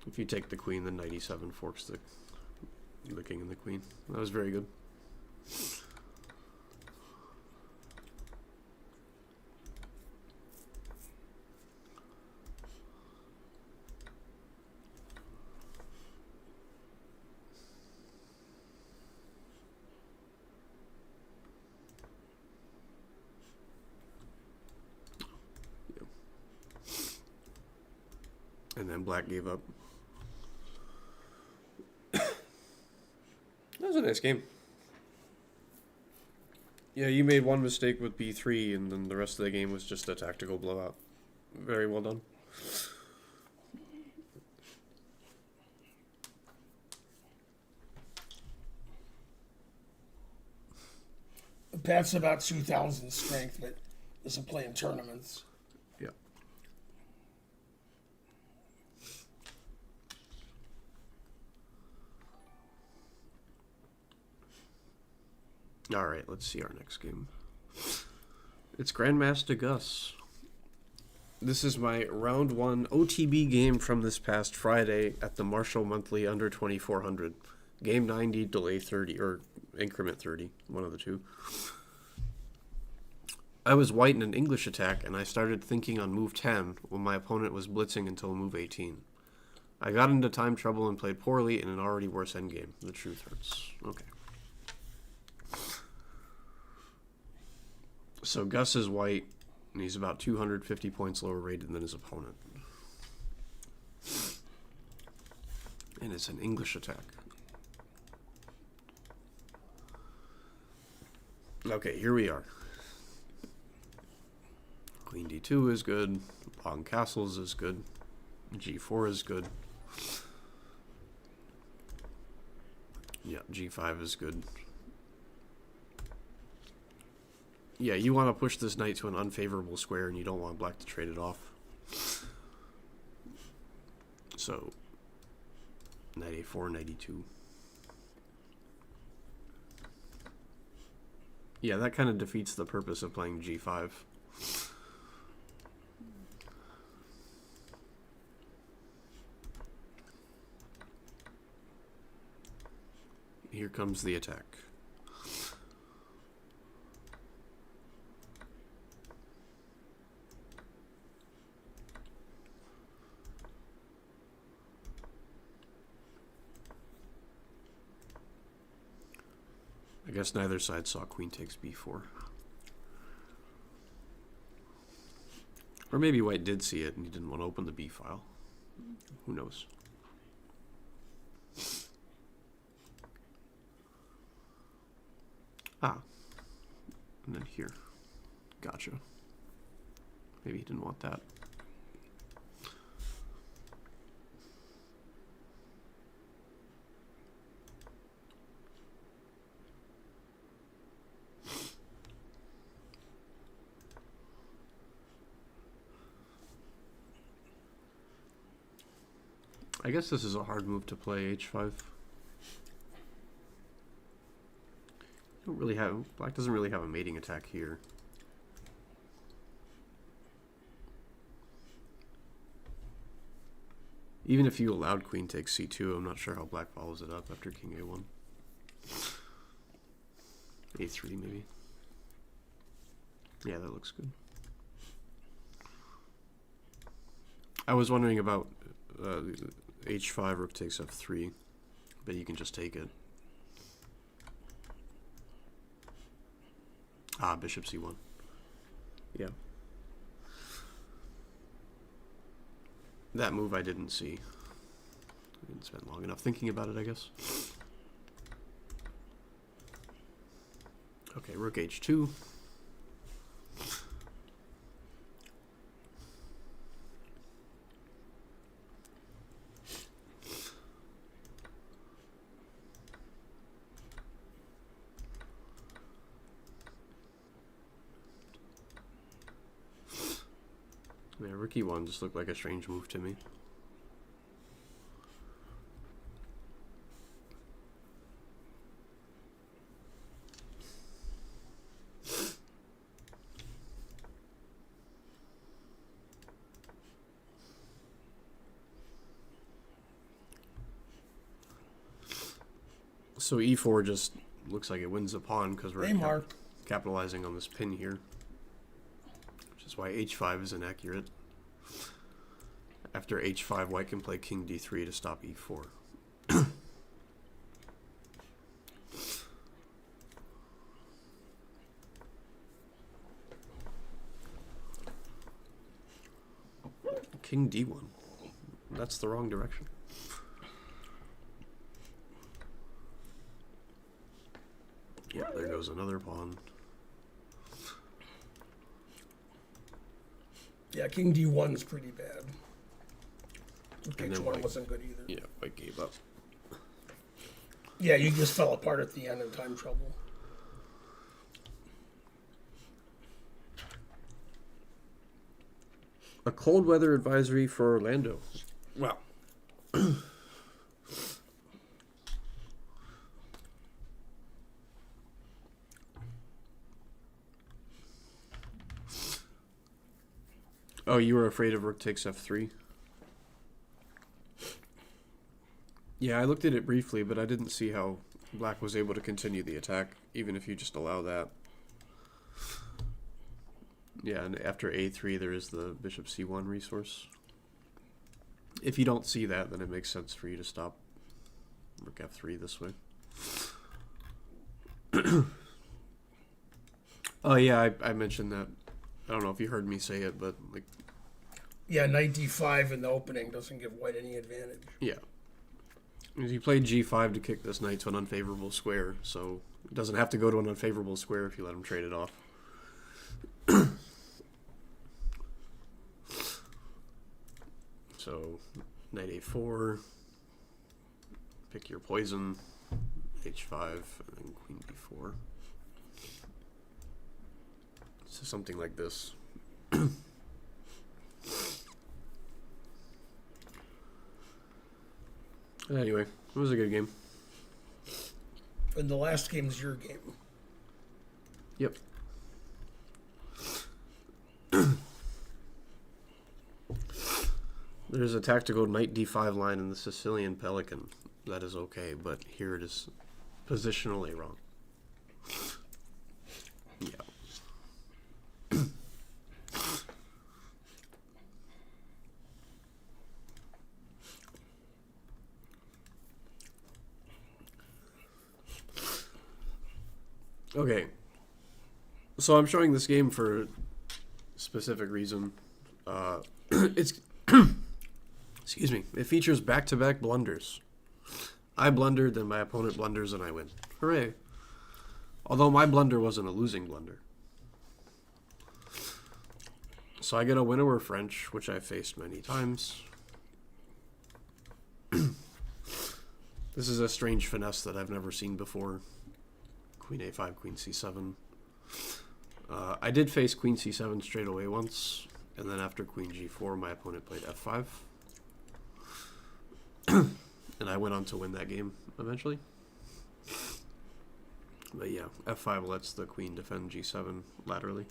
If you take the queen, then knight e7 forks The king and the queen. That was very good. And then black gave up. That was a nice game. Yeah, you made one mistake with b3, and then the rest of the game was just a tactical blowout. Very well done. Pat's about 2,000 strength, but doesn't play in tournaments. Yeah. All right, let's see our next game. It's Grandmaster Gus. This is my round 1 OTB game from this past Friday at the Marshall Monthly under 2400. Game 90, delay 30, or increment 30, one of the two. I was white in an English attack, and I started thinking on move 10 when my opponent was blitzing until move 18. I got into time trouble and played poorly in an already worse endgame. The truth hurts. Okay. So Gus is white, and he's about 250 points lower rated than his opponent. And it's an English attack. Okay, here we are. Queen d2 is good. Long castles is good. g4 is good. Yeah, g5 is good. Yeah, you want to push this knight to an unfavorable square, and you don't want black to trade it off. So, knight a4, knight e2. Yeah, that kind of defeats the purpose of playing g5. Here comes the attack. I guess neither side saw queen takes b4. Or maybe white did see it and he didn't want to open the b file. Who knows? Ah. And then here. Gotcha. Maybe he didn't want that. I guess this is a hard move to play h5. Don't really have, black doesn't really have a mating attack here. Even if you allowed queen takes c2, I'm not sure how black follows it up after king a1. a3 maybe. Yeah, that looks good. I was wondering about h5, rook takes f3, but you can just take it. Ah, bishop c1. Yeah. That move I didn't see. I didn't spend long enough thinking about it, I guess. Okay, rook h2. Yeah, rook e1 just looked like a strange move to me. So e4 just looks like it wins a pawn because we're Hey, Mark. capitalizing on this pin here. Which is why h5 is inaccurate. After h5, white can play king d3 to stop e4. King d1. That's the wrong direction. Yeah, there goes another pawn. Yeah, king d1's pretty bad. And then H1 white- wasn't good either. Yeah, white gave up. Yeah, you just fell apart at the end in time trouble. A cold weather advisory for Orlando. Well, Oh, you were afraid of rook takes f3? Yeah, I looked at it briefly, but I didn't see how black was able to continue the attack, even if you just allow that. Yeah, and after a3, there is the bishop c1 resource. If you don't see that, then it makes sense for you to stop rook f3 this way. Oh, yeah, I mentioned that. I don't know if you heard me say it, but, like, yeah, knight d5 in the opening doesn't give white any advantage. yeah. He played g5 to kick this knight to an unfavorable square, so it doesn't have to go to an unfavorable square if you let him trade it off. So, knight a4, pick your poison, h5, and then queen d4. So something like this. Anyway, it was a good game. And the last game's your game. Yep. There's a tactical knight d5 line in the Sicilian Pelican. That is okay, but here it is positionally wrong. Yeah. Okay. So I'm showing this game for a specific reason. It's excuse me. It features back-to-back blunders. I blundered, then my opponent blunders, and I win. Hooray! Although my blunder wasn't a losing blunder. So I get a winnower French, which I've faced many times. This is a strange finesse that I've never seen before. Queen a5, queen c7. I did face queen c7 straight away once, and then after queen g4, my opponent played f5. And I went on to win that game eventually. But yeah, f5 lets the queen defend g7 laterally.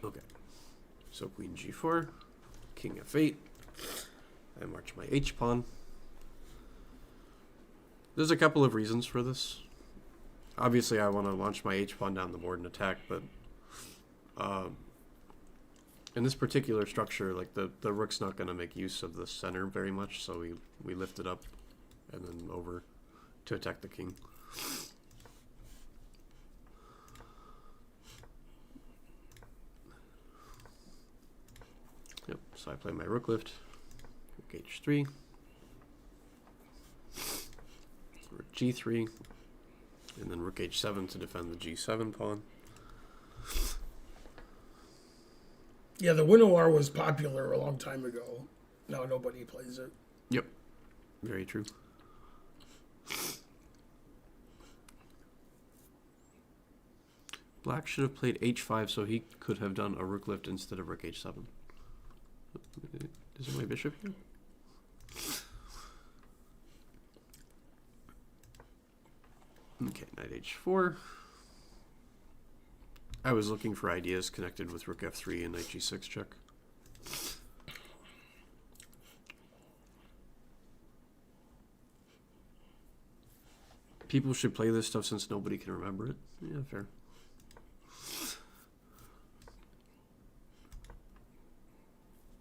Okay, so queen g4, king f8. I march my h-pawn. There's a couple of reasons for this. Obviously, I want to launch my h-pawn down the board and attack, but in this particular structure, like the rook's not going to make use of the center very much, so we lift it up and then over to attack the king. Yep, so I play my rook lift, rook h3, rook g3, and then rook h7 to defend the g7 pawn. Yeah, the Winnower was popular a long time ago. Now nobody plays it. Yep, very true. Black should have played h5 so he could have done a rook lift instead of rook h7. Is it my bishop here? Okay, knight h4. I was looking for ideas connected with rook f3 and knight g6 check. People should play this stuff since nobody can remember it. Yeah, fair.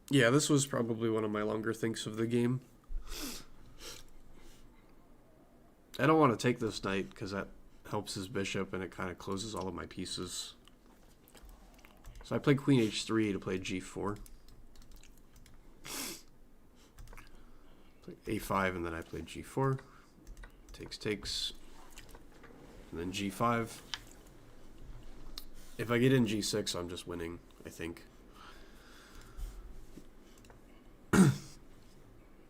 Yeah, this was probably one of my longer thinks of the game. I don't want to take this knight because that helps his bishop and it kind of closes all of my pieces. So I played queen h3 to play g4. Played a5 and then I played g4. Takes. And then g5. If I get in g6, I'm just winning, I think.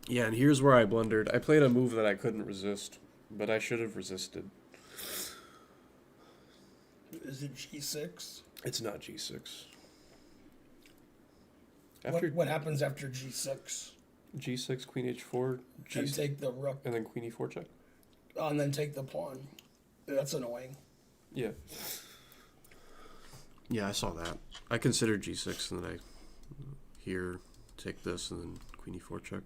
Yeah, and here's where I blundered. I played a move that I couldn't resist, but I should have resisted. Is it G6? It's not G6. What happens after G6? G6, Queen H4, And take the rook. and then Queen E4 check. Oh, and then take the pawn. That's annoying. Yeah. Yeah, I saw that. I considered G6, and then I here take this, and then Queen E4 check.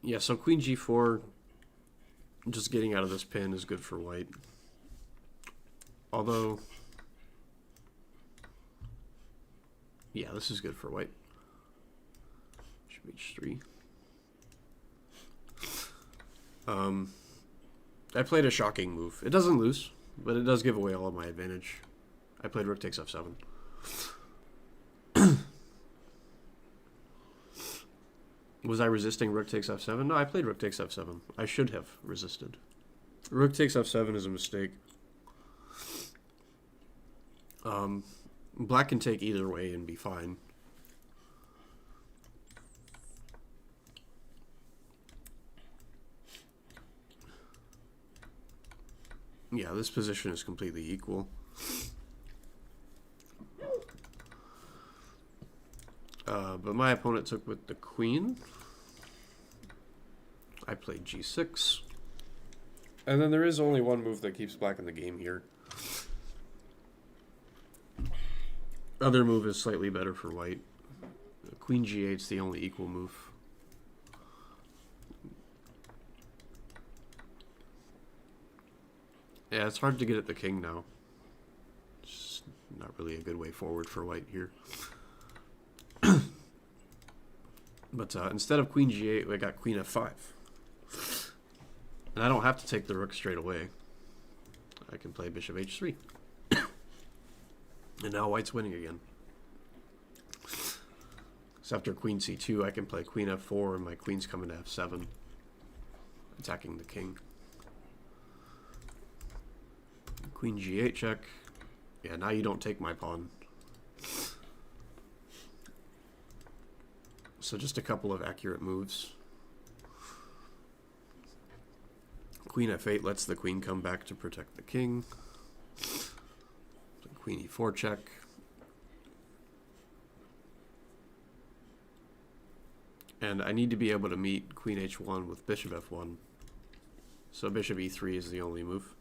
Yeah, so Queen G4, just getting out of this pin is good for white. Although, yeah, this is good for white. Bishop H3. I played a shocking move. It doesn't lose, but it does give away all of my advantage. I played rook takes f7. Was I resisting rook takes f7? No, I played rook takes f7. I should have resisted. Rook takes f7 is a mistake. Black can take either way and be fine. Yeah, this position is completely equal. But my opponent took with the queen. I played g6. And then there is only one move that keeps black in the game here. Other move is slightly better for white. Queen g8 is the only equal move. Yeah, it's hard to get at the king now. It's not really a good way forward for white here. But instead of queen g8, we got queen f5. And I don't have to take the rook straight away. I can play bishop h3. And now white's winning again. So after queen c2, I can play queen f4, and my queen's coming to f7, attacking the king. Queen g8 check. Yeah, now you don't take my pawn. So just a couple of accurate moves. Queen f8 lets the queen come back to protect the king. Queen e4 check. And I need to be able to meet queen h1 with bishop f1. So bishop e3 is the only move.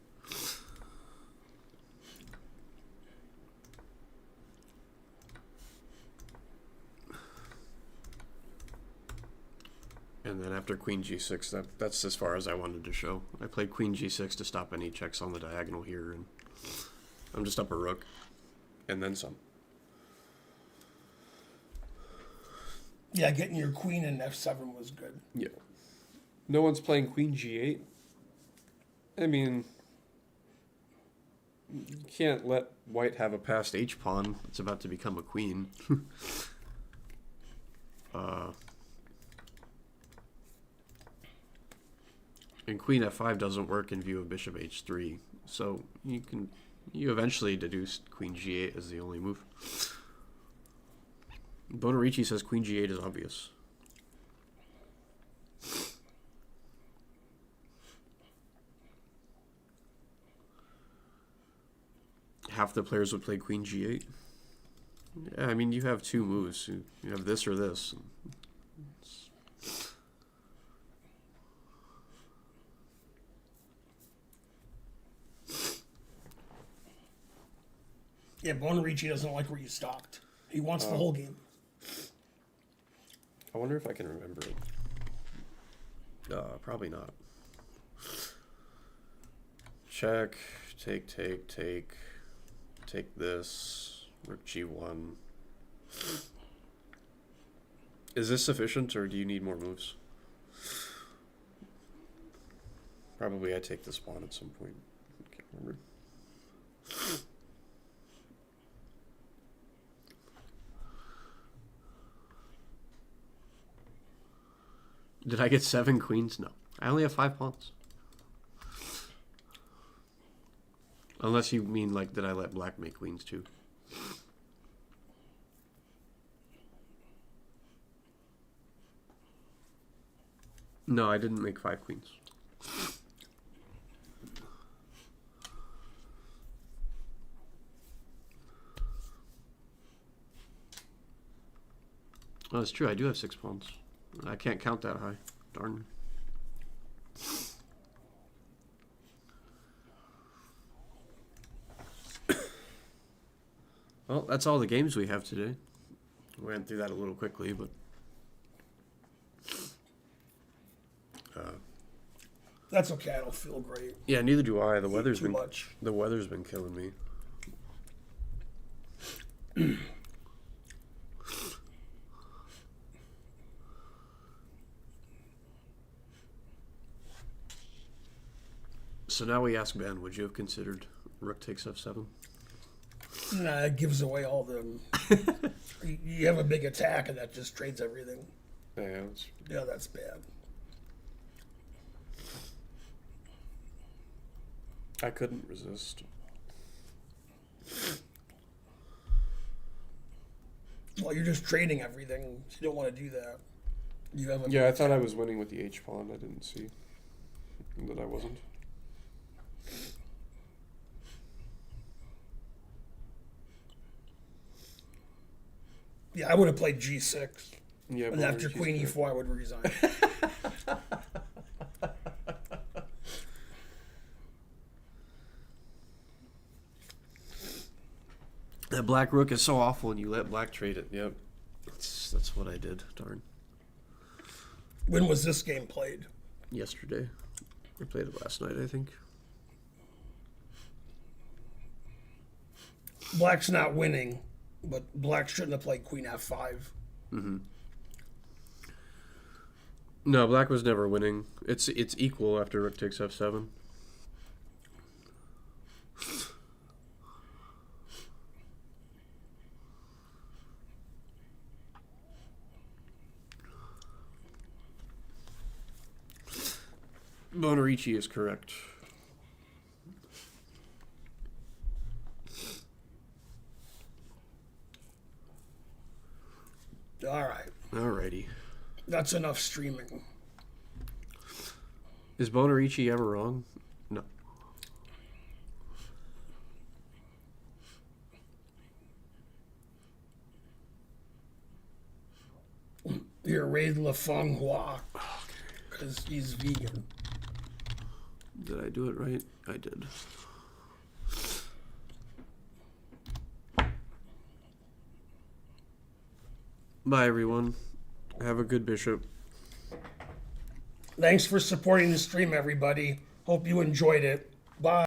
And then after queen g6, that's as far as I wanted to show. I played queen g6 to stop any checks on the diagonal here, and I'm just up a rook, and then some. Yeah, getting your queen in f7 was good. Yeah. No one's playing queen g8. I mean, you can't let white have a passed h-pawn. It's about to become a queen. And queen f5 doesn't work in view of bishop h3. So you eventually deduce queen g8 as the only move. Bonarici says queen g8 is obvious. Half the players would play queen g8. Yeah, I mean, you have two moves. You have this or this. Yeah, Bonarici doesn't like where you stopped. He wants the whole game. I wonder if I can remember it. Probably not. Check, take this, rook g1. Is this sufficient, or do you need more moves? Probably I take this pawn at some point. I can't remember. Did I get 7 queens? No. I only have 5 pawns. Unless you mean, like, did I let black make queens too? No, I didn't make 5 queens. Oh, it's true. I do have 6 pawns. I can't count that high. Darn. Well, that's all the games we have today. We went through that a little quickly, but That's okay. I don't feel great. yeah, neither do I. The weather's Too been much. the weather's been killing me. So now we ask Ben, would you have considered rook takes f7? Nah, it gives away all the. You have a big attack, and that just trades everything. Yeah, Yeah, that's bad. I couldn't resist. Well, you're just trading everything. So you don't want to do that. You have a Yeah, I thought I was winning with the h pawn. I didn't see that I wasn't. Yeah, I would have played g6. Yeah, And after queen e4, I would resign. That black rook is so awful, and you let black trade it. Yep, that's what I did. Darn. When was this game played? Yesterday, we played it last night, I think. Black's not winning, but black shouldn't have played queen f5. No, black was never winning. It's equal after rook takes f7. Bonarici is correct. All right. Alrighty. That's enough streaming. Is Bonarici ever wrong? No. Here, raid LaFeng Hua. Because he's vegan. Did I do it right? I did. Bye, everyone. Have a good bishop. Thanks for supporting the stream, everybody. Hope you enjoyed it. Bye.